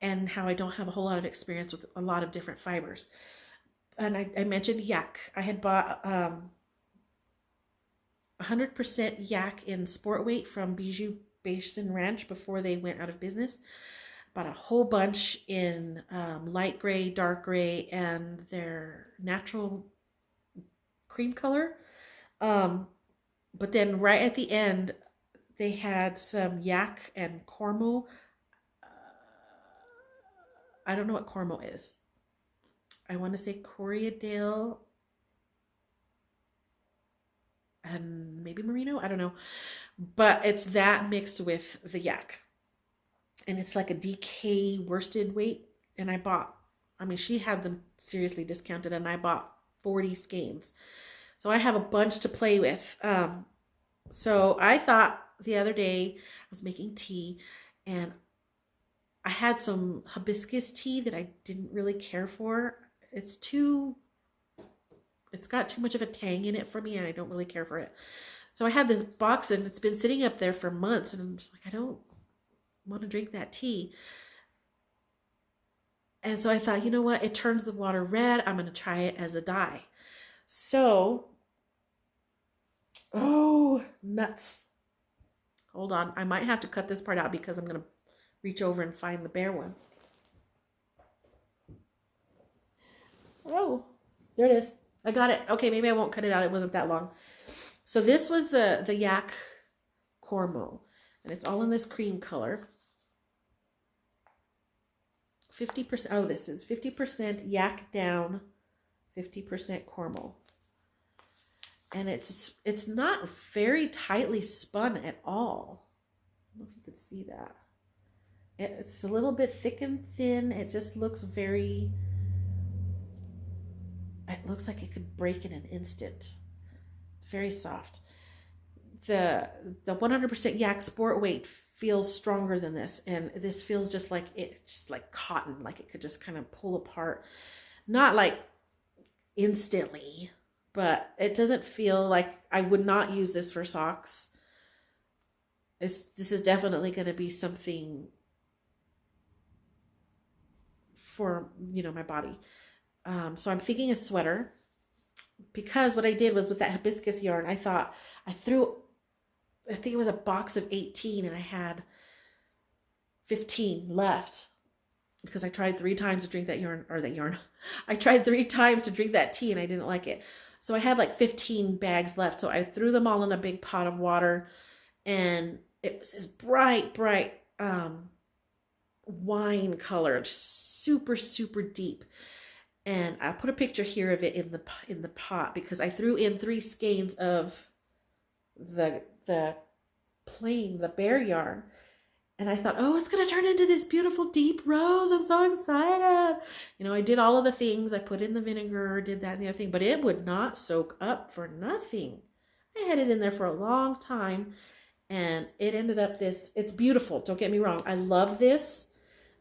and how I don't have a whole lot of experience with a lot of different fibers. And I mentioned yak. I had bought 100% yak in sport weight from Bijou Basin Ranch before they went out of business. Bought a whole bunch in light gray, dark gray, and their natural cream color. But then right at the end, they had some yak and cormo. I don't know what cormo is. I want to say Corriedale and maybe merino. I don't know. But it's that mixed with the yak. And it's like a DK worsted weight. And I bought, I mean, she had them seriously discounted, and I bought 40 skeins. So I have a bunch to play with. So I thought the other day I was making tea, and I had some hibiscus tea that I didn't really care for. It's got too much of a tang in it for me, and I don't really care for it. So I had this box, and it's been sitting up there for months, and I'm just like, I don't want to drink that tea. And so I thought, you know what? It turns the water red. I'm going to try it as a dye. So, oh, nuts. Hold on. I might have to cut this part out because I'm going to reach over and find the bare one. Oh, there it is. I got it. Okay, maybe I won't cut it out. It wasn't that long. So this was the yak cormo, and it's all in this cream color. 50%, oh, this is 50% yak down, 50% cormo. And it's not very tightly spun at all. I don't know if you could see that. It's a little bit thick and thin. It just looks very, it looks like it could break in an instant. Very soft. The 100% yak sport weight feels stronger than this, and this feels just like cotton, like it could just kind of pull apart. Not like instantly, but it doesn't feel like I would not use this for socks. This is definitely going to be something for, you know, my body. So I'm thinking a sweater, because what I did was with that hibiscus yarn, I thought I think it was a box of 18 and I had 15 left because I tried 3 times to drink that yarn. I tried 3 times to drink that tea and I didn't like it. So I had like 15 bags left. So I threw them all in a big pot of water, and it was this bright, wine colored, super, super deep. And I put a picture here of it in the pot because I threw in 3 skeins of the bare yarn. And I thought, oh, it's going to turn into this beautiful deep rose. I'm so excited. You know, I did all of the things. I put in the vinegar, did that and the other thing, but it would not soak up for nothing. I had it in there for a long time, and it ended up this. It's beautiful. Don't get me wrong. I love this.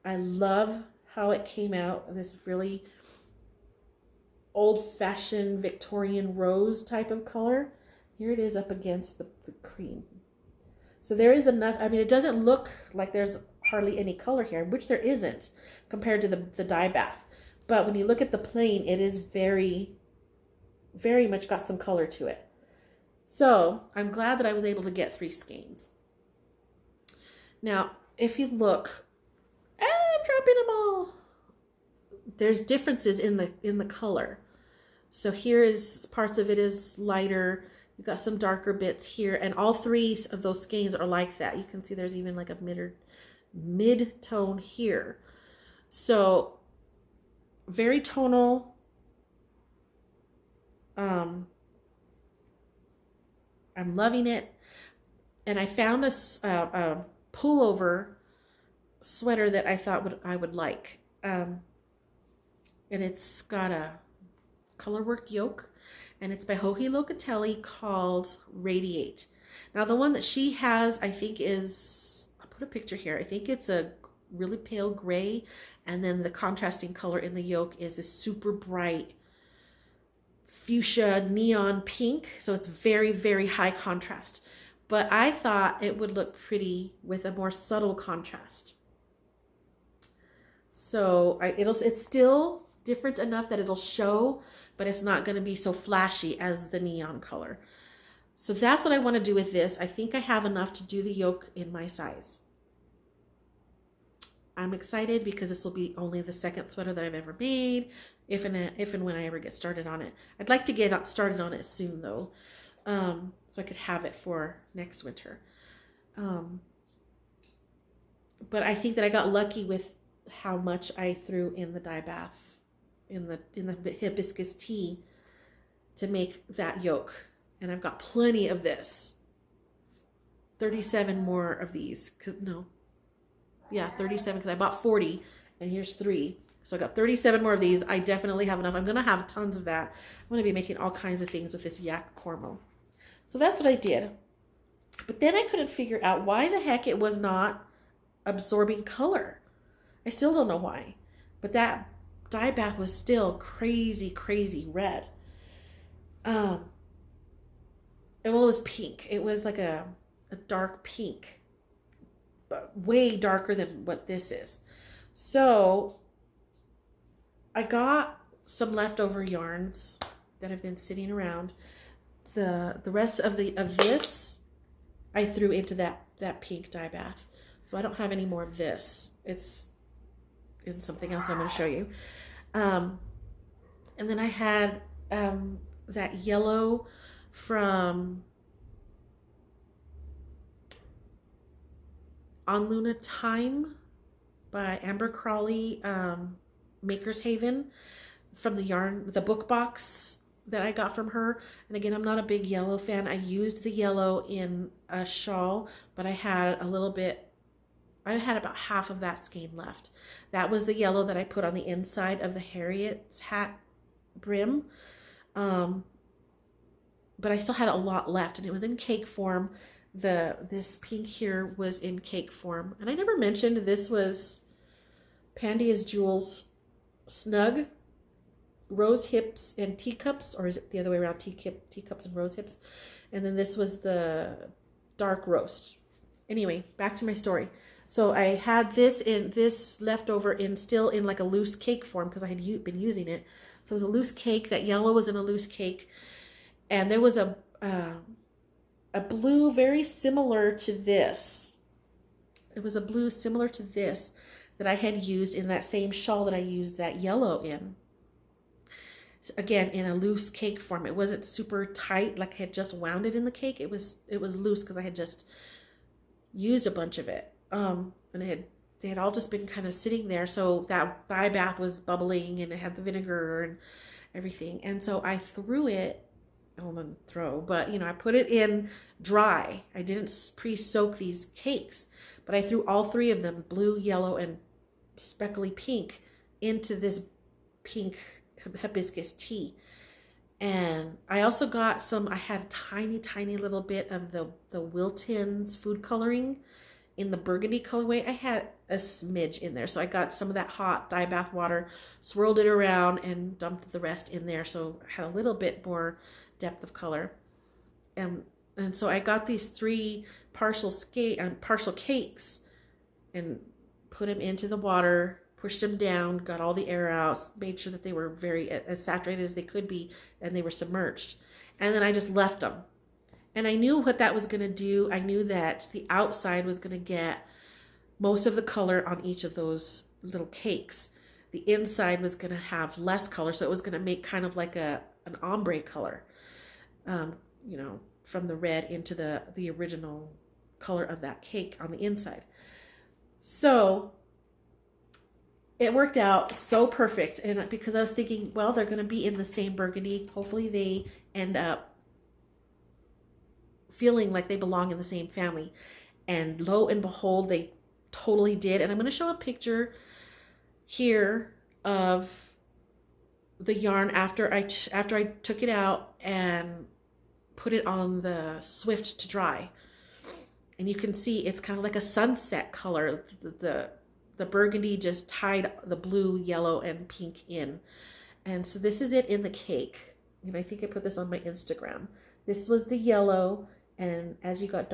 I love how it came out, this really old-fashioned Victorian rose type of color. Here it is up against the cream. So there is enough. I mean, it doesn't look like there's hardly any color here, which there isn't compared to the dye bath. But when you look at the plain, it is very, very much got some color to it. So I'm glad that I was able to get 3 skeins. Now, if you look, I'm dropping them all. There's differences in the color. So here is parts of it is lighter. You've got some darker bits here, and all 3 of those skeins are like that. You can see there's even like a mid-tone here. So very tonal. I'm loving it. And I found a pullover sweater that I thought I would like. And it's got a colorwork yoke. And it's by Joji Locatelli, called Radiate. Now the one that she has, I think is, I'll put a picture here. I think it's a really pale gray. And then the contrasting color in the yoke is this super bright fuchsia neon pink. So it's very, very high contrast. But I thought it would look pretty with a more subtle contrast. So it's still different enough that it'll show, but it's not going to be so flashy as the neon color. So that's what I want to do with this. I think I have enough to do the yoke in my size. I'm excited because this will be only the 2nd sweater that I've ever made, if and when I ever get started on it. I'd like to get started on it soon though, so I could have it for next winter. But I think that I got lucky with how much I threw in the dye bath, in the hibiscus tea, to make that yoke. And I've got plenty of this. 37 more of these. 37, because I bought 40 and here's 3. So I got 37 more of these. I definitely have enough. I'm going to have tons of that. I'm going to be making all kinds of things with this yak cormo. So that's what I did. But then I couldn't figure out why the heck it was not absorbing color. I still don't know why. But that dye bath was still crazy, crazy red. Well, it was pink. It was like a dark pink, but way darker than what this is. So I got some leftover yarns that have been sitting around. The rest of this I threw into that pink dye bath. So I don't have any more of this. It's in something else I'm going to show you. And then I had that yellow from On Luna Time by Amber Crawley, Maker's Haven, from the book box that I got from her. And again, I'm not a big yellow fan. I used the yellow in a shawl, but I had about half of that skein left. That was the yellow that I put on the inside of the Harriet's hat brim. But I still had a lot left, and it was in cake form. This pink here was in cake form. And I never mentioned this was Pandia's Jewels Snug Rose Hips and Teacups, or is it the other way around, teacups and rose hips? And then this was the dark roast. Anyway, back to my story. So I had this leftover still in like a loose cake form because I had been using it. So it was a loose cake. That yellow was in a loose cake, and there was a blue very similar to this. It was a blue similar to this that I had used in that same shawl that I used that yellow in. So again, in a loose cake form. It wasn't super tight like I had just wound it in the cake. It was loose because I had just used a bunch of it. And they had all just been kind of sitting there. So that dye bath was bubbling and it had the vinegar and everything. And so I threw it, but I put it in dry. I didn't pre-soak these cakes, but I threw all three of them, blue, yellow, and speckly pink, into this pink hibiscus tea. And I also got I had a tiny little bit of the Wilton's food coloring in the burgundy colorway. I had a smidge in there. So I got some of that hot dye bath water, swirled it around, and dumped the rest in there. So I had a little bit more depth of color. And so I got these 3 partial cakes and put them into the water, pushed them down, got all the air out, made sure that they were as saturated as they could be, and they were submerged. And then I just left them. And I knew what that was going to do. I knew that the outside was going to get most of the color on each of those little cakes. The inside was going to have less color, so it was going to make kind of like an ombre color, from the red into the original color of that cake on the inside. So it worked out so perfect, and because I was thinking, well, they're going to be in the same burgundy. Hopefully they end up feeling like they belong in the same family. And lo and behold, they totally did. And I'm going to show a picture here of the yarn after I took it out and put it on the Swift to dry. And you can see it's kind of like a sunset color. The burgundy just tied the blue, yellow, and pink in. And so this is it in the cake. And I think I put this on my Instagram. This was the yellow, and as you got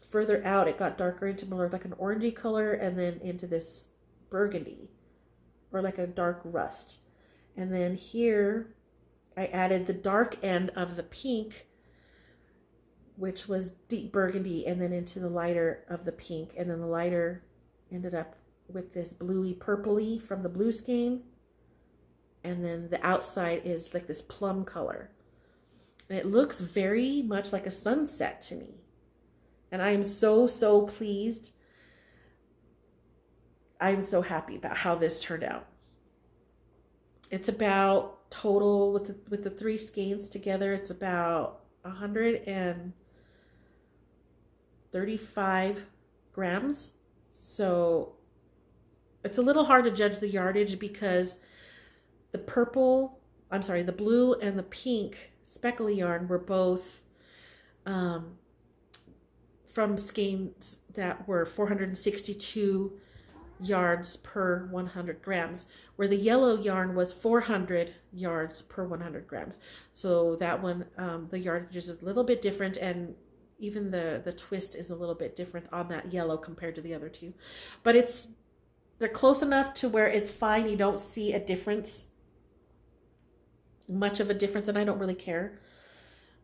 further out, it got darker into more like an orangey color, and then into this burgundy, or like a dark rust. And then here, I added the dark end of the pink, which was deep burgundy, and then into the lighter of the pink, and then the lighter ended up with this bluey purpley from the blue skein, and then the outside is like this plum color. And it looks very much like a sunset to me. And I am so pleased. I'm so happy about how this turned out. It's about total with the 3 skeins together, it's about 135 grams. So it's a little hard to judge the yardage because the blue and the pink speckly yarn were both from skeins that were 462 yards per 100 grams, where the yellow yarn was 400 yards per 100 grams. So that one, the yardage is a little bit different, and even the twist is a little bit different on that yellow compared to the other 2. But they're close enough to where it's fine. You don't see a difference, much of a difference, and I don't really care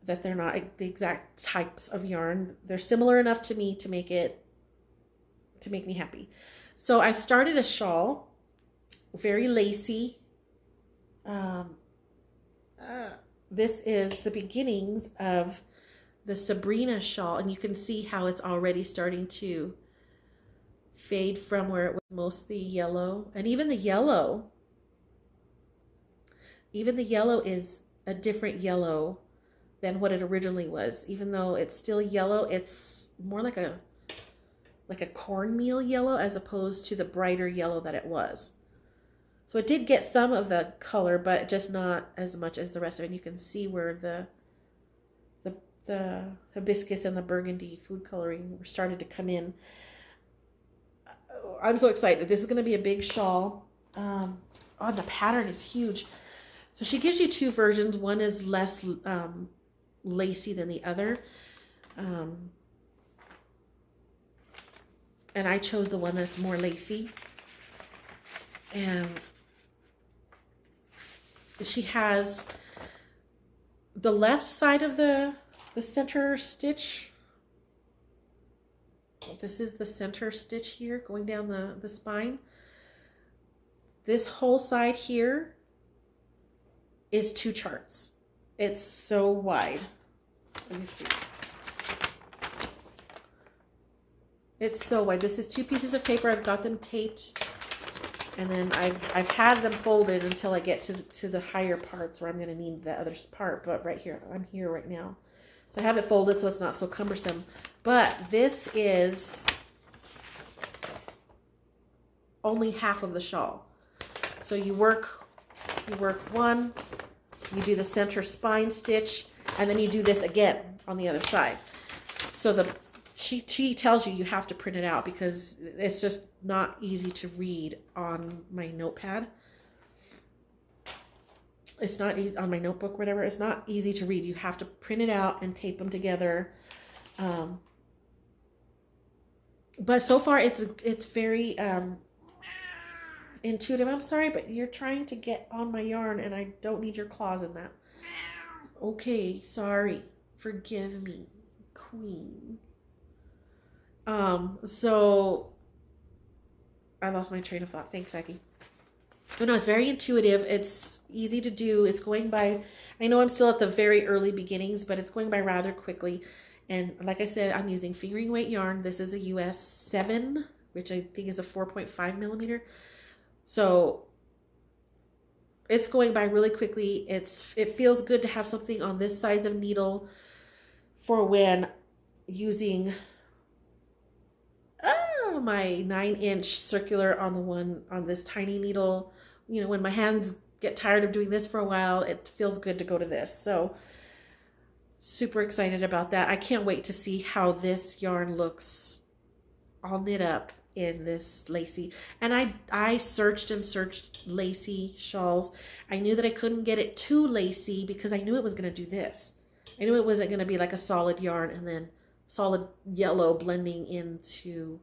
that they're not the exact types of yarn. They're similar enough to me to make me happy. So I've started a shawl, very lacy. This is the beginnings of the Sabrina shawl, and you can see how it's already starting to fade from where it was mostly yellow. And even the yellow is a different yellow than what it originally was. Even though it's still yellow, it's more like a cornmeal yellow as opposed to the brighter yellow that it was. So it did get some of the color, but just not as much as the rest of it. And you can see where the hibiscus and the burgundy food coloring started to come in. I'm so excited. This is going to be a big shawl. The pattern is huge. So she gives you 2 versions. One is less lacy than the other. and I chose the one that's more lacy. And she has the left side of the center stitch. This is the center stitch here going down the spine. This whole side here is 2 charts. It's so wide. Let me see. It's so wide. This is 2 pieces of paper. I've got them taped, and then I've had them folded until I get to the higher parts where I'm going to need the other part. But right here, I'm here right now. So I have it folded so it's not so cumbersome. But this is only half of the shawl. So you work one, you do the center spine stitch, and then you do this again on the other side. So she tells you have to print it out because it's just not easy to read on my notepad. It's not easy on my notebook, whatever. It's not easy to read. You have to print it out and tape them together. But so far it's very intuitive. I'm sorry, but you're trying to get on my yarn and I don't need your claws in that. Okay, sorry. Forgive me, queen. So I lost my train of thought. Thanks, Aki. But no, it's very intuitive. It's easy to do. It's going by, I know I'm still at the very early beginnings, but it's going by rather quickly. And like I said, I'm using fingering weight yarn. This is a US 7, which I think is a 4.5 millimeter. So it's going by really quickly. It feels good to have something on this size of needle for when using my 9-inch circular on this tiny needle. You know, when my hands get tired of doing this for a while, it feels good to go to this. So super excited about that. I can't wait to see how this yarn looks all knit up in this lacy. And I searched and searched lacy shawls. I knew that I couldn't get it too lacy because I knew it was going to do this. I knew it wasn't going to be like a solid yarn and then solid yellow blending into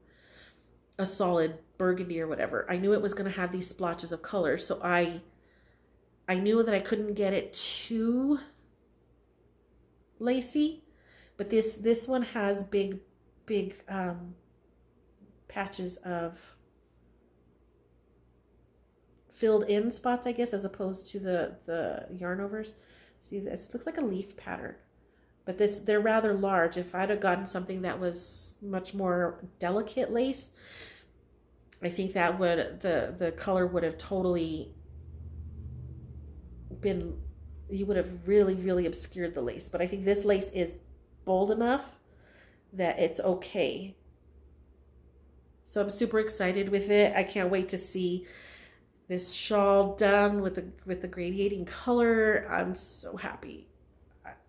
a solid burgundy or whatever. I knew it was going to have these splotches of color. So I knew that I couldn't get it too lacy, but this one has big patches of filled in spots, I guess, as opposed to the yarn overs. See, this looks like a leaf pattern, but they're rather large. If I'd have gotten something that was much more delicate lace, I think that would the color would have totally been, you would have really obscured the lace. But I think this lace is bold enough that it's okay. So I'm super excited with it. I can't wait to see this shawl done with the gradiating color. I'm so happy.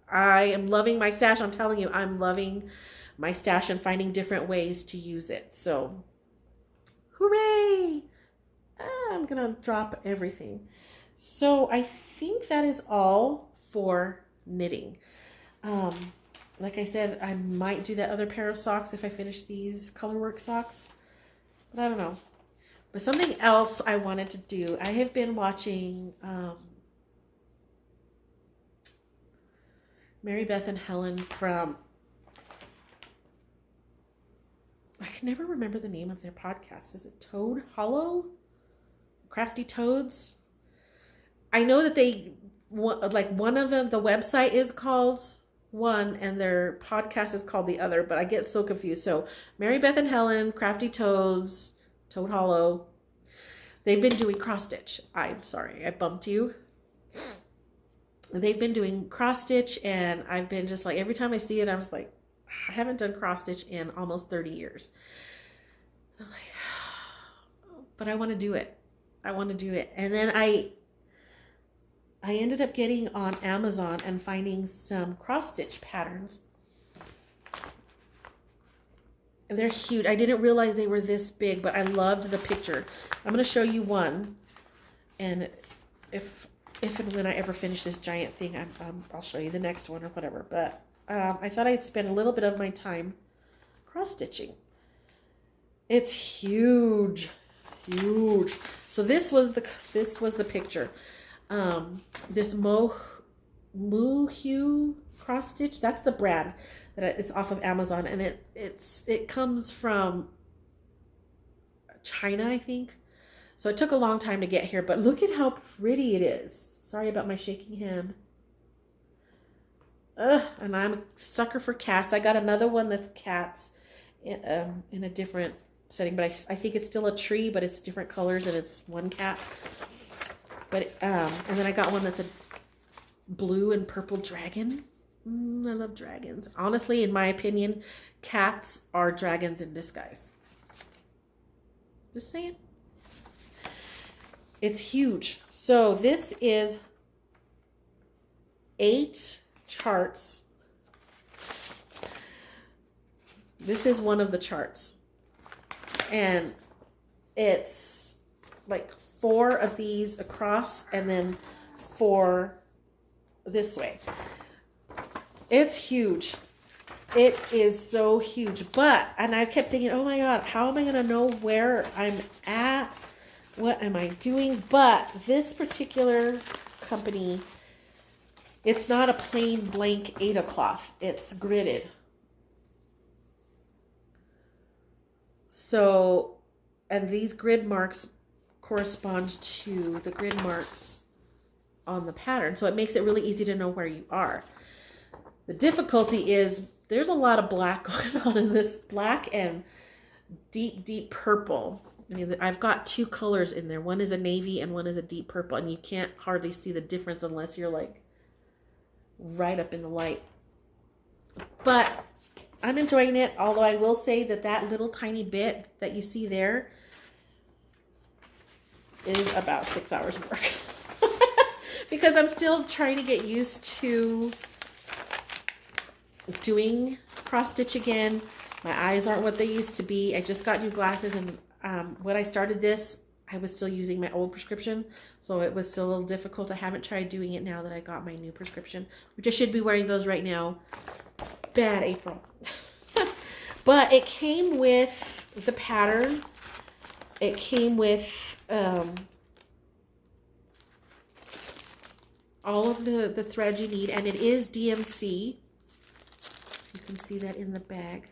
I am loving my stash. I'm telling you, I'm loving my stash and finding different ways to use it. So hooray! I'm gonna drop everything. So I think that is all for knitting. Like I said, I might do that other pair of socks if I finish these colorwork socks, but I don't know. But something else I wanted to do, I have been watching Mary Beth and Helen from, I can never remember the name of their podcast. Is it Toad Hollow? Crafty Toads? I know that they, like one of them, the website is called one and their podcast is called the other, but I get so confused. So Mary Beth and Helen, Crafty Toads, Toad Hollow, they've been doing cross stitch. I'm sorry, I bumped you. They've been doing cross stitch and I've been just like, every time I see it, I was like, I haven't done cross stitch in almost 30 years. I'm like, but I want to do it. I want to do it. And then I ended up getting on Amazon and finding some cross stitch patterns. And they're huge. I didn't realize they were this big, but I loved the picture. I'm going to show you one. And if and when I ever finish this giant thing, I'll show you the next one or whatever. But I thought I'd spend a little bit of my time cross stitching. It's huge, huge. So this was the picture. This Moo cross stitch. That's the brand that it's off of Amazon, and it comes from China, I think. So it took a long time to get here, but look at how pretty it is. Sorry about my shaking hand. And I'm a sucker for cats. I got another one that's cats in a different setting, but I think it's still a tree, but it's different colors and it's one cat. But and then I got one that's a blue and purple dragon. I love dragons. Honestly, in my opinion, cats are dragons in disguise. Just saying. It's huge. So this is 8 charts. This is one of the charts. And it's like 4 of these across and then 4 this way. It's huge. It is so huge. And I kept thinking, oh my God, how am I going to know where I'm at? What am I doing? But this particular company, it's not a plain blank Aida cloth. It's gridded. So, and these grid marks correspond to the grid marks on the pattern. So it makes it really easy to know where you are. The difficulty is there's a lot of black going on in this, black and deep, deep purple. I mean, I've got 2 colors in there. One is a navy and one is a deep purple, and you can't hardly see the difference unless you're like right up in the light. But I'm enjoying it, although I will say that that little tiny bit that you see there is about 6 hours of work. Because I'm still trying to get used to doing cross stitch again. My eyes aren't what they used to be. I just got new glasses, and when I started this, I was still using my old prescription, so it was still a little difficult. I haven't tried doing it now that I got my new prescription, which I should be wearing those right now. Bad April. But it came with the pattern. It came with all of the thread you need, and it is DMC. You can see that in the bag.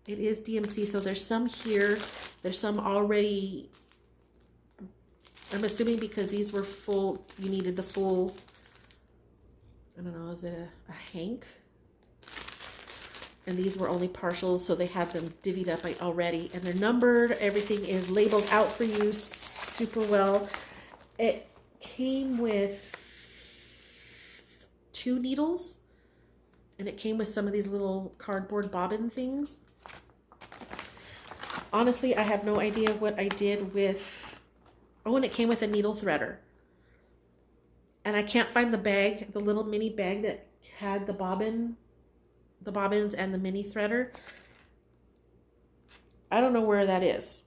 It is DMC, so there's some here. There's some already, I'm assuming because these were full, you needed the full, I don't know, is it a hank? And these were only partials, so they had them divvied up already. And they're numbered. Everything is labeled out for you super well. It came with 2 needles. And it came with some of these little cardboard bobbin things. Honestly, I have no idea what I did with... Oh, and it came with a needle threader. And I can't find the bag, the little mini bag that had the bobbins and the mini threader. I don't know where that is.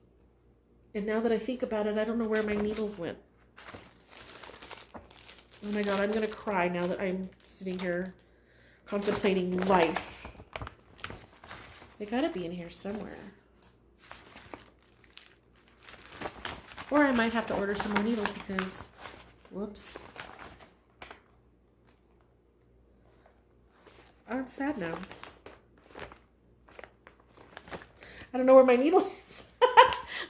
And now that I think about it, I don't know where my needles went. Oh my God, I'm going to cry now that I'm sitting here contemplating life. They gotta be in here somewhere. Or I might have to order some more needles because, whoops. I'm sad now. I don't know where my needle is.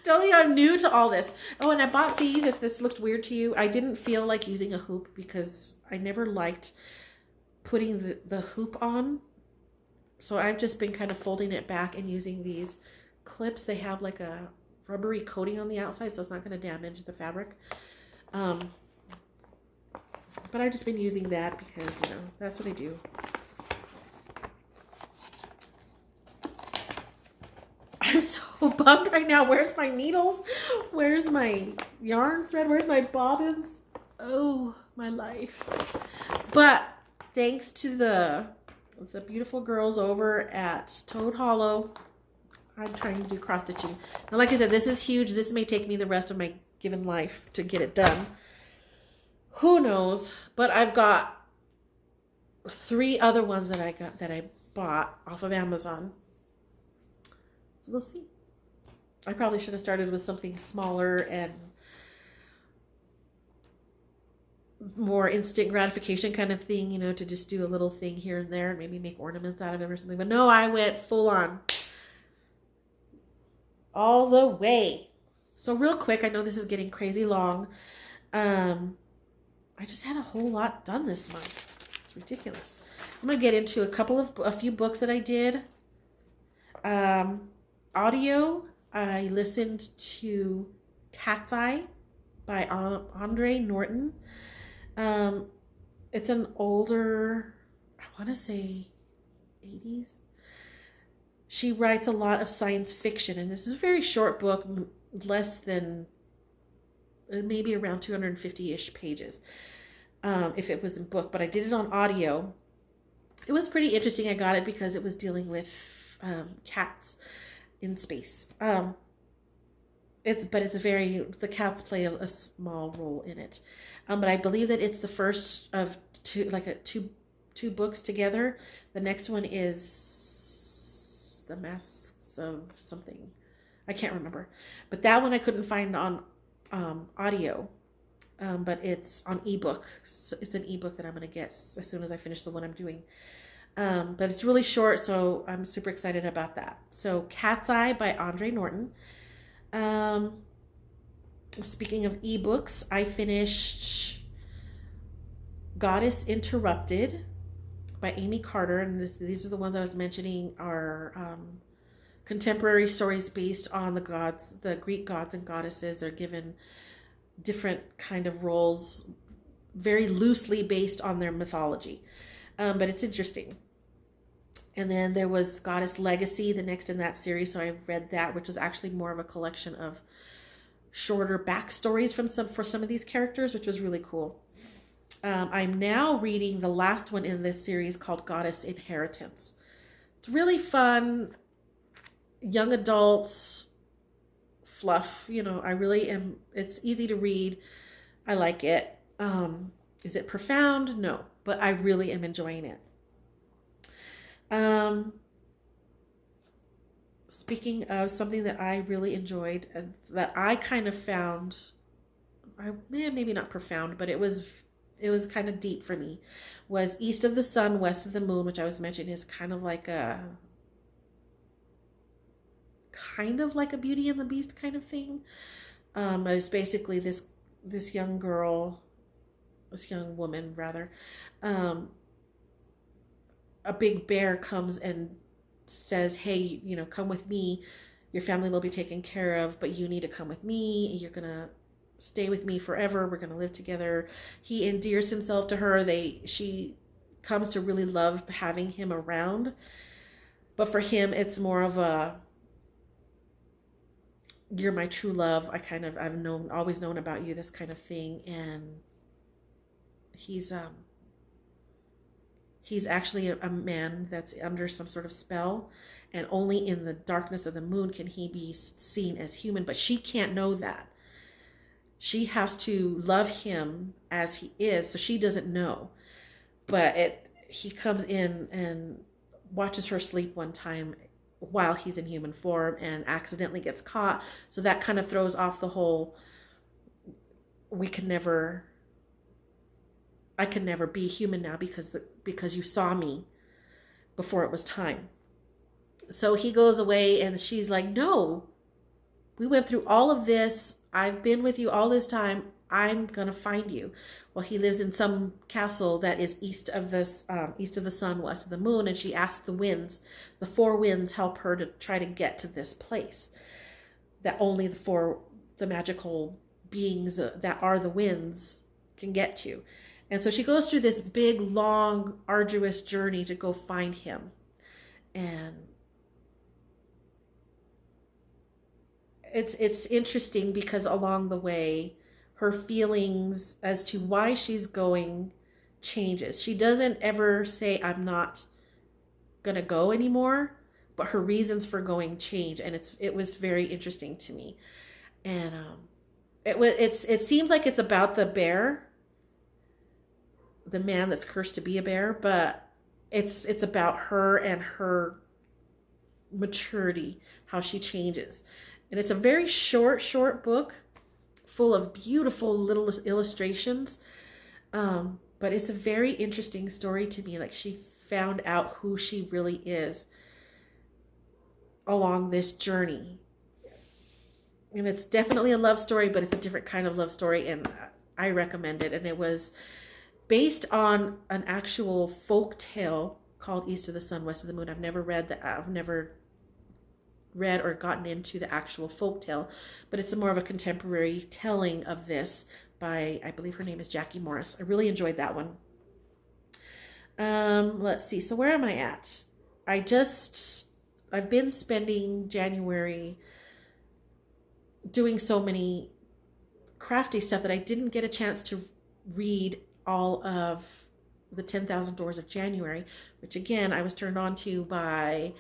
Tell me I'm new to all this. Oh, and I bought these, if this looked weird to you. I didn't feel like using a hoop because I never liked putting the hoop on. So I've just been kind of folding it back and using these clips. They have like a rubbery coating on the outside, so it's not going to damage the fabric. But I've just been using that because, you know, that's what I do. I'm so bummed right now. Where's my needles? Where's my yarn thread? Where's my bobbins? Oh, my life. But thanks to the beautiful girls over at Toad Hollow, I'm trying to do cross stitching. Now, like I said, this is huge. This may take me the rest of my given life to get it done. Who knows? But I've got 3 other ones that I bought off of Amazon. So we'll see. I probably should have started with something smaller and more instant gratification kind of thing, you know, to just do a little thing here and there and maybe make ornaments out of it or something. But no, I went full on all the way. So real quick, I know this is getting crazy long. I just had a whole lot done this month. It's ridiculous. I'm gonna get into a few books that I did. Audio. I listened to Cat's Eye by Andre Norton. It's an older, I want to say 80s. She writes a lot of science fiction, and this is a very short book, less than maybe around 250-ish pages, if it was in book, but I did it on audio. It was pretty interesting. I got it because it was dealing with cats in space. The cats play a small role in it. But I believe that it's the first of two books together. The next one is The Masks of something. I can't remember. But that one I couldn't find on audio. But it's on ebook. So it's an ebook that I'm going to get as soon as I finish the one I'm doing. But it's really short, so I'm super excited about that. So Cat's Eye by Andre Norton. Speaking of ebooks, I finished Goddess Interrupted by Amy Carter, and these are the ones I was mentioning are contemporary stories based on the Greek gods and goddesses. They're given different kind of roles, very loosely based on their mythology, but it's interesting. And then there was Goddess Legacy, the next in that series. So I read that, which was actually more of a collection of shorter backstories for some of these characters, which was really cool. I'm now reading the last one in this series called Goddess Inheritance. It's really fun, young adults fluff. You know, I really am. It's easy to read. I like it. Is it profound? No, but I really am enjoying it. Speaking of something that I really enjoyed, that I kind of found, maybe not profound, but it was kind of deep for me, was East of the Sun, West of the Moon, which I was mentioning is kind of like a Beauty and the Beast kind of thing. It's basically this young woman rather, a big bear comes and says, hey, you know, come with me. Your family will be taken care of, but you need to come with me. You're going to stay with me forever. We're going to live together. He endears himself to her. She comes to really love having him around. But for him, it's more of a, you're my true love. I've always known about you, this kind of thing. And he's actually a man that's under some sort of spell, and only in the darkness of the moon can he be seen as human, but she can't know that. She has to love him as he is, so she doesn't know. But he comes in and watches her sleep one time while he's in human form and accidentally gets caught. So that kind of throws off the whole, I can never be human now because you saw me before it was time. So he goes away and she's like, no, we went through all of this. I've been with you all this time. I'm going to find you. Well, he lives in some castle that is east of the sun, west of the moon. And she asks the four winds help her to try to get to this place that only the magical beings that are the winds can get to. And so she goes through this big, long, arduous journey to go find him. And it's interesting because along the way, her feelings as to why she's going changes. She doesn't ever say, I'm not going to go anymore, but her reasons for going change. And it was very interesting to me. And it seems like it's about the bear, the man that's cursed to be a bear, but it's about her and her maturity, how she changes. And it's a very short book full of beautiful little illustrations. But it's a very interesting story to me. Like, she found out who she really is along this journey. And it's definitely a love story, but it's a different kind of love story, and I recommend it. And it was based on an actual folk tale called East of the Sun, West of the Moon. I've never read that. I've never read or gotten into the actual folk tale, but it's more of a contemporary telling of this by, I believe her name is Jackie Morris. I really enjoyed that one. Let's see. So where am I at? I've been spending January doing so many crafty stuff that I didn't get a chance to read all of the 10,000 Doors of January, which again, I was turned on to by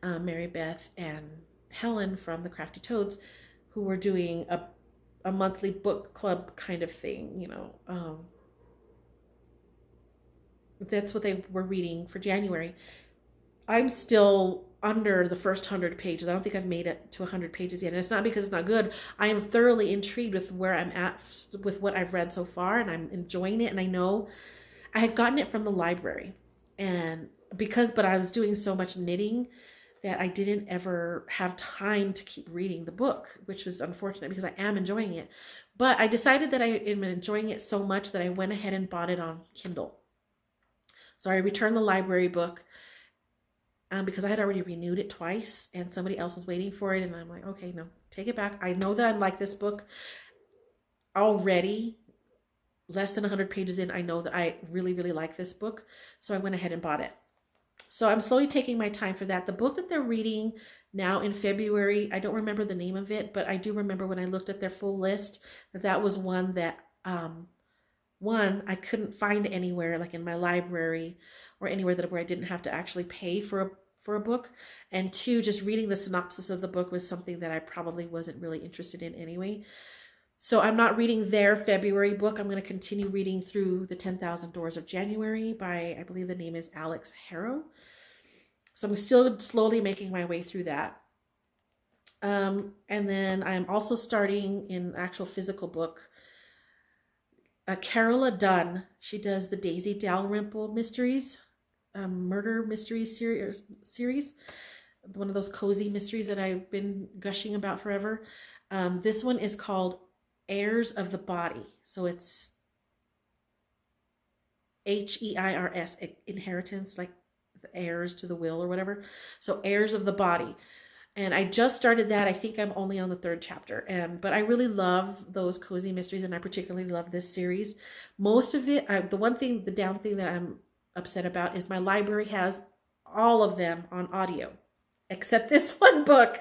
Mary Beth and Helen from the Crafty Toads, who were doing a monthly book club kind of thing, you know. That's what they were reading for January. I'm still under the first 100 pages. I don't think I've made it to 100 pages yet. And it's not because it's not good. I am thoroughly intrigued with where I'm at with what I've read so far, and I'm enjoying it. And I know I had gotten it from the library, but I was doing so much knitting that I didn't ever have time to keep reading the book, which was unfortunate because I am enjoying it. But I decided that I am enjoying it so much that I went ahead and bought it on Kindle. So I returned the library book because I had already renewed it twice and somebody else was waiting for it. And I'm like, okay, no, take it back. I know that I like this book already. Less than 100 pages in, I know that I really, really like this book. So I went ahead and bought it. So I'm slowly taking my time for that. The book that they're reading now in February, I don't remember the name of it, but I do remember when I looked at their full list that was one that I couldn't find anywhere, like in my library or anywhere where I didn't have to actually pay for a book. And two, just reading the synopsis of the book was something that I probably wasn't really interested in anyway. So I'm not reading their February book. I'm going to continue reading through the 10,000 Doors of January by, I believe the name is Alex Harrow. So I'm still slowly making my way through that. And then I'm also starting in actual physical book. Carola Dunn, she does the Daisy Dalrymple mysteries, murder mysteries series. One of those cozy mysteries that I've been gushing about forever. This one is called Heirs of the Body. So it's HEIRS, inheritance, like the heirs to the will or whatever. So Heirs of the Body. And I just started that. I think I'm only on the 3rd chapter. But I really love those cozy mysteries, and I particularly love this series. Most of it, the down thing that I'm upset about is my library has all of them on audio, except this one book.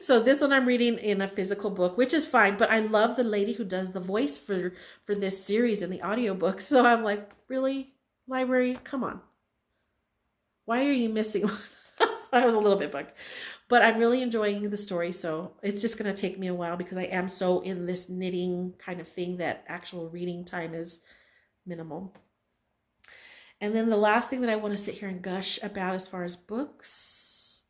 So this one I'm reading in a physical book, which is fine, but I love the lady who does the voice for this series in the audiobook. So I'm like, really, library, come on. Why are you missing one? I was a little bit bugged, but I'm really enjoying the story. So it's just going to take me a while because I am so in this knitting kind of thing that actual reading time is minimal. And then the last thing that I want to sit here and gush about as far as books,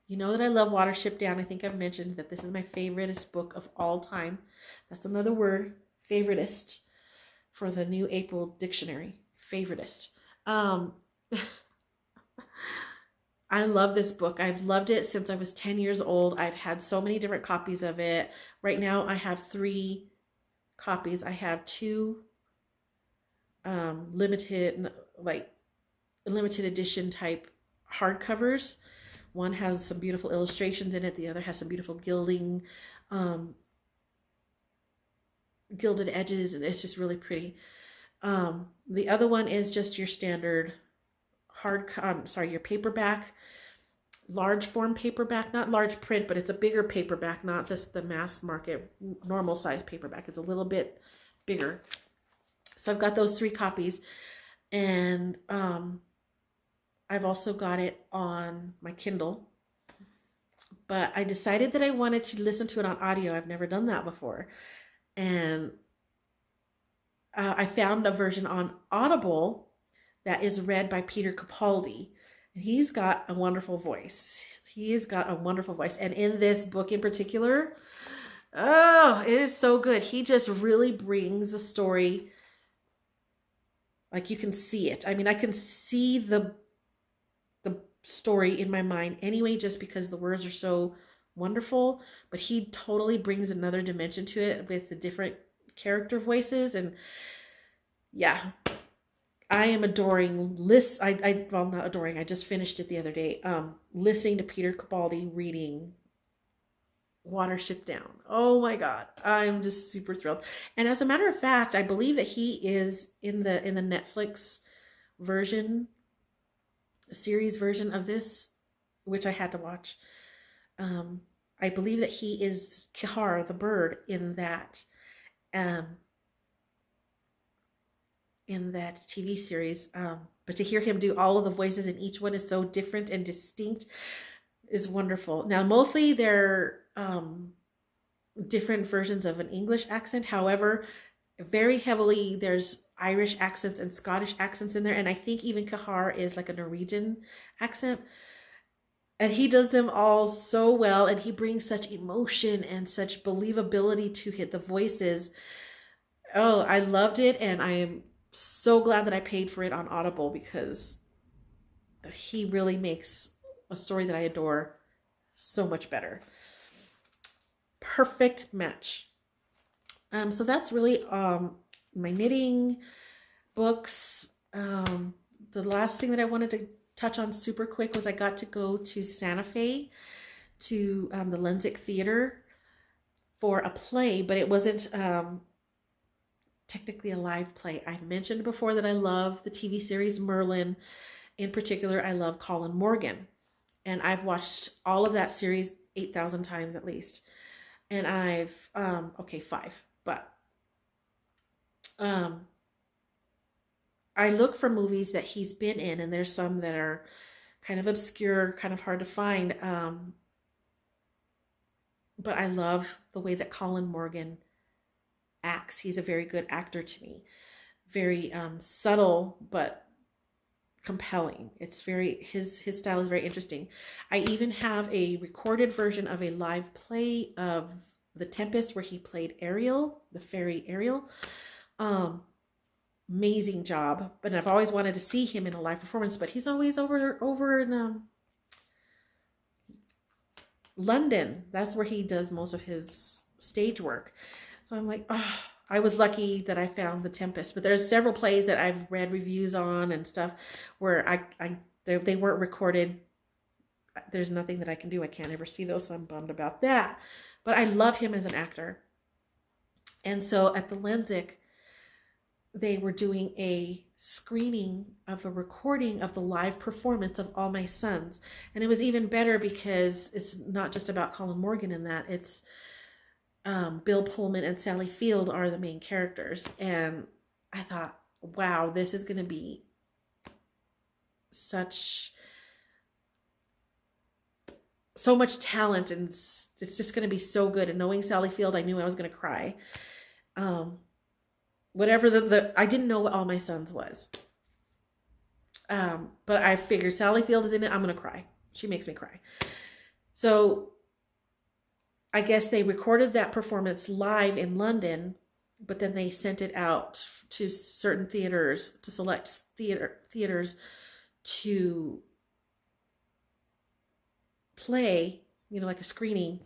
you know that I love Watership Down. I think I've mentioned that this is my favoriteest book of all time. That's another word, favoritist, for the new April dictionary, favoritist. I love this book. I've loved it since I was 10 years old. I've had so many different copies of it. Right now I have 3 copies. I have 2 limited edition type hardcovers. One has some beautiful illustrations in it. The other has some beautiful gilding, gilded edges, and it's just really pretty. The other one is just your standard your paperback, large form paperback, not large print, but it's a bigger paperback, not the mass market normal size paperback. It's a little bit bigger. So I've got those 3 copies, and I've also got it on my Kindle, but I decided that I wanted to listen to it on audio. I've never done that before. And I found a version on Audible that is read by Peter Capaldi, and he's got a wonderful voice. He's got a wonderful voice. And in this book in particular, oh, it is so good. He just really brings the story, like you can see it. I mean, I can see the story in my mind anyway, just because the words are so wonderful, but he totally brings another dimension to it with the different character voices. And yeah, I am adoring well, not adoring, I just finished it the other day, listening to Peter Capaldi reading Watership Down. Oh my god, I'm just super thrilled. And as a matter of fact, I believe that he is in the Netflix version, series version of this, which I had to watch. I believe that he is Kihar the bird in that TV series. But to hear him do all of the voices, and each one is so different and distinct, is wonderful. Now, mostly they're different versions of an English accent. However, very heavily there's Irish accents and Scottish accents in there. And I think even Kahar is like a Norwegian accent. And he does them all so well. And he brings such emotion and such believability to hit the voices. Oh, I loved it. And I am so glad that I paid for it on Audible, because he really makes a story that I adore so much better. Perfect match. So that's really my knitting, books. The last thing that I wanted to touch on super quick was I got to go to Santa Fe to the Lensic Theater for a play, but it wasn't technically a live play. I've mentioned before that I love the TV series Merlin. In particular, I love Colin Morgan. And I've watched all of that series 8,000 times at least. And I've, okay, 5, but I look for movies that he's been in, and there's some that are kind of obscure, kind of hard to find. But I love the way that Colin Morgan acts. He's a very good actor to me. Very subtle, but compelling. It's very, his style is very interesting. I even have a recorded version of a live play of The Tempest where he played Ariel, the fairy Ariel. Amazing job. But I've always wanted to see him in a live performance, but he's always over in London. That's where he does most of his stage work. So I'm like, oh, I was lucky that I found The Tempest. But there's several plays that I've read reviews on and stuff where they weren't recorded. There's nothing that I can do. I can't ever see those, so I'm bummed about that. But I love him as an actor. And so at the Lensic, they were doing a screening of a recording of the live performance of All My Sons. And it was even better because it's not just about Colin Morgan in that. It's Bill Pullman and Sally Field are the main characters. And I thought, wow, this is going to be so much talent, and it's just going to be so good. And knowing Sally Field, I knew I was going to cry. Whatever I didn't know what All My Sons was. But I figured Sally Field is in it, I'm going to cry. She makes me cry. So I guess they recorded that performance live in London, but then they sent it out to certain theaters, to select theaters to play, like a screening.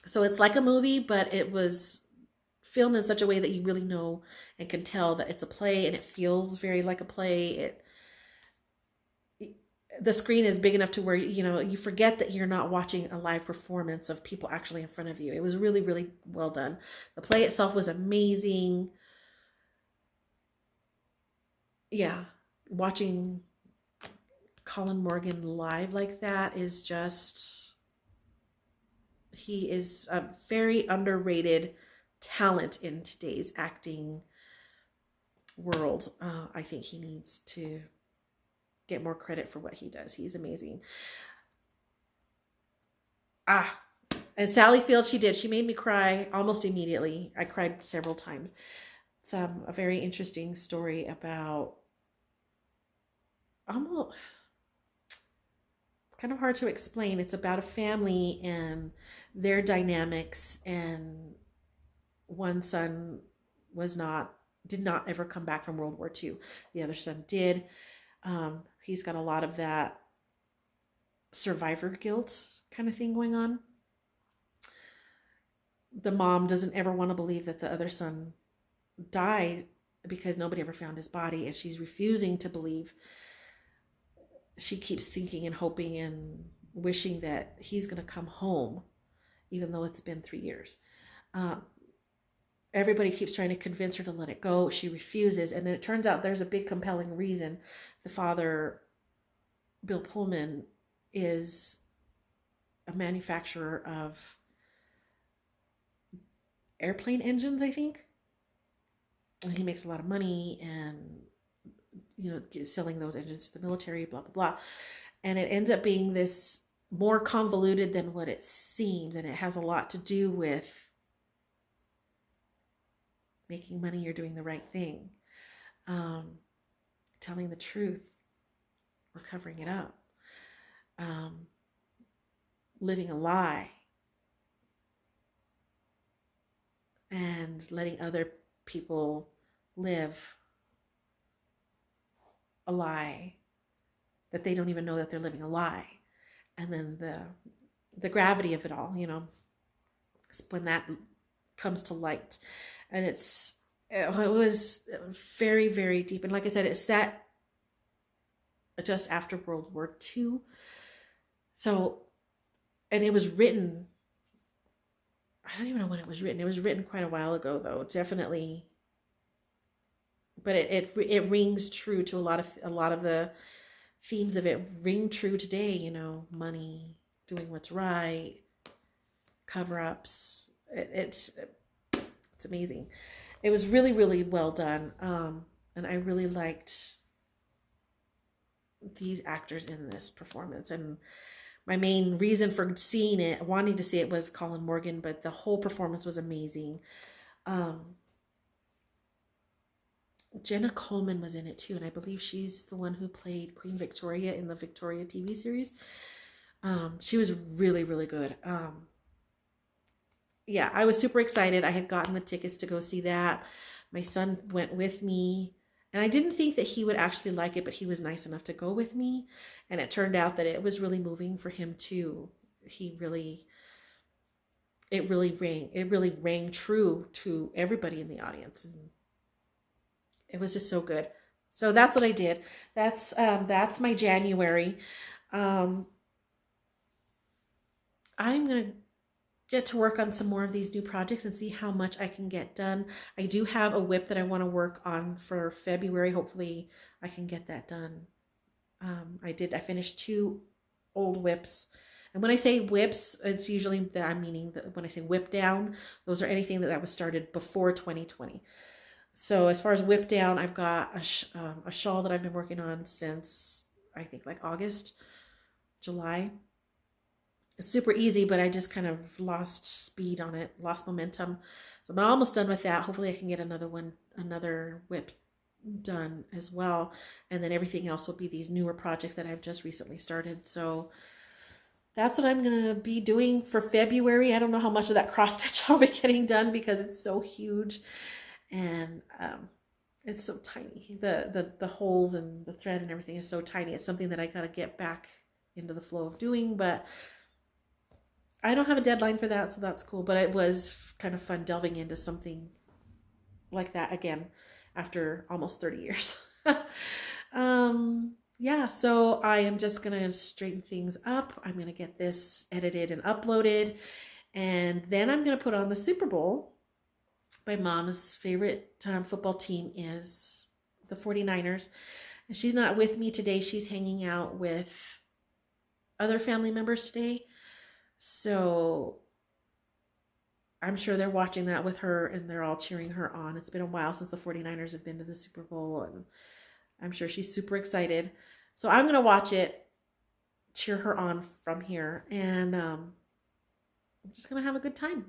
So it's like a movie, but it was filmed in such a way that you really know and can tell that it's a play, and it feels very like a play. The screen is big enough to where, you forget that you're not watching a live performance of people actually in front of you. It was really, really well done. The play itself was amazing. Yeah, watching Colin Morgan live like that is just, he is a very underrated talent in today's acting world. I think he needs to get more credit for what he does. He's amazing. And Sally Field, she made me cry almost immediately. I cried several times. It's a very interesting story about kind of hard to explain. It's about a family and their dynamics, and one son did not ever come back from World War II. The other son did. He's got a lot of that survivor guilt kind of thing going on. The mom doesn't ever want to believe that the other son died because nobody ever found his body, and she's refusing to believe. She keeps thinking and hoping and wishing that he's going to come home, even though it's been 3 years. Everybody keeps trying to convince her to let it go. She refuses, and then it turns out there's a big compelling reason. The father, Bill Pullman, is a manufacturer of airplane engines, I think. And he makes a lot of money, and selling those engines to the military, blah blah blah. And it ends up being this more convoluted than what it seems, and it has a lot to do with making money or doing the right thing, telling the truth or covering it up, living a lie, and letting other people live a lie that they don't even know that they're living a lie. And then the gravity of it all, when that comes to light. And it was very, very deep. And like I said, it set just after World War II. So, and it was written, I don't even know when it was written. It was written quite a while ago, though, definitely. But it rings true to a lot of the themes of it ring true today. Money, doing what's right, cover-ups. It's amazing. It was really, really well done, and I really liked these actors in this performance. And my main reason for wanting to see it, was Colin Morgan, but the whole performance was amazing. Jenna Coleman was in it too, and I believe she's the one who played Queen Victoria in the Victoria TV series. She was really, really good. Yeah, I was super excited. I had gotten the tickets to go see that. My son went with me, and I didn't think that he would actually like it, but he was nice enough to go with me. And it turned out that it was really moving for him too. It really rang true to everybody in the audience. And it was just so good. So that's what I did. That's my January. I'm going to get to work on some more of these new projects and see how much I can get done. I do have a whip that I want to work on for February. Hopefully I can get that done. I finished 2 old whips. And when I say whips, it's usually that I'm meaning that when I say whip down, those are anything that was started before 2020. So as far as whip down, I've got a shawl that I've been working on since, I think, like August, July. It's super easy, but I just kind of lost speed on it, lost momentum. So I'm almost done with that. Hopefully I can get another whip done as well. And then everything else will be these newer projects that I've just recently started. So that's what I'm going to be doing for February. I don't know how much of that cross stitch I'll be getting done because it's so huge. And it's so tiny. The holes and the thread and everything is so tiny. It's something that I got to get back into the flow of doing, but I don't have a deadline for that, so that's cool. But it was kind of fun delving into something like that again after almost 30 years. Yeah, so I am just going to straighten things up. I'm going to get this edited and uploaded, and then I'm going to put on the Super Bowl. My mom's favorite football team is the 49ers. And she's not with me today. She's hanging out with other family members today. So I'm sure they're watching that with her and they're all cheering her on. It's been a while since the 49ers have been to the Super Bowl, and I'm sure she's super excited. So I'm going to watch it, cheer her on from here, and I'm just going to have a good time.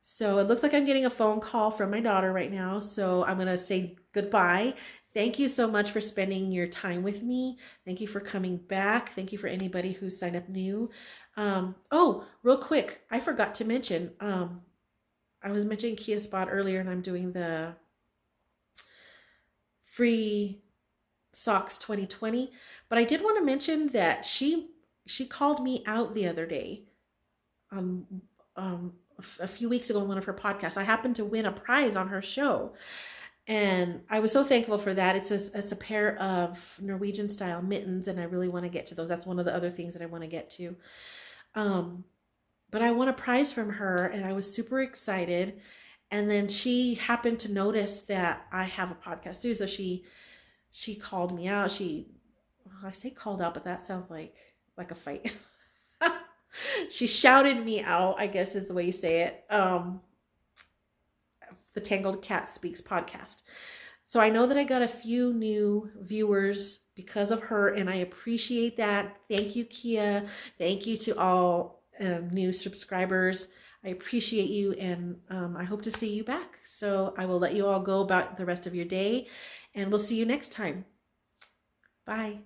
So it looks like I'm getting a phone call from my daughter right now. So I'm going to say goodbye. Thank you so much for spending your time with me. Thank you for coming back. Thank you for anybody who signed up new. Oh, real quick, I forgot to mention, I was mentioning Kia Spot earlier, and I'm doing the free socks 2020, but I did want to mention that she called me out the other day, um, a few weeks ago on one of her podcasts. I happened to win a prize on her show, and I was so thankful for that. It's a pair of Norwegian style mittens, and I really want to get to those. That's one of the other things that I want to get to. But I won a prize from her, and I was super excited. And then she happened to notice that I have a podcast too, so she called me out. I say called out, but that sounds like a fight. She shouted me out, I guess is the way you say it. The Tangled Cat Speaks podcast. So I know that I got a few new viewers because of her, and I appreciate that. Thank you, Kia. Thank you to all new subscribers. I appreciate you, and I hope to see you back. So I will let you all go about the rest of your day, and we'll see you next time. Bye.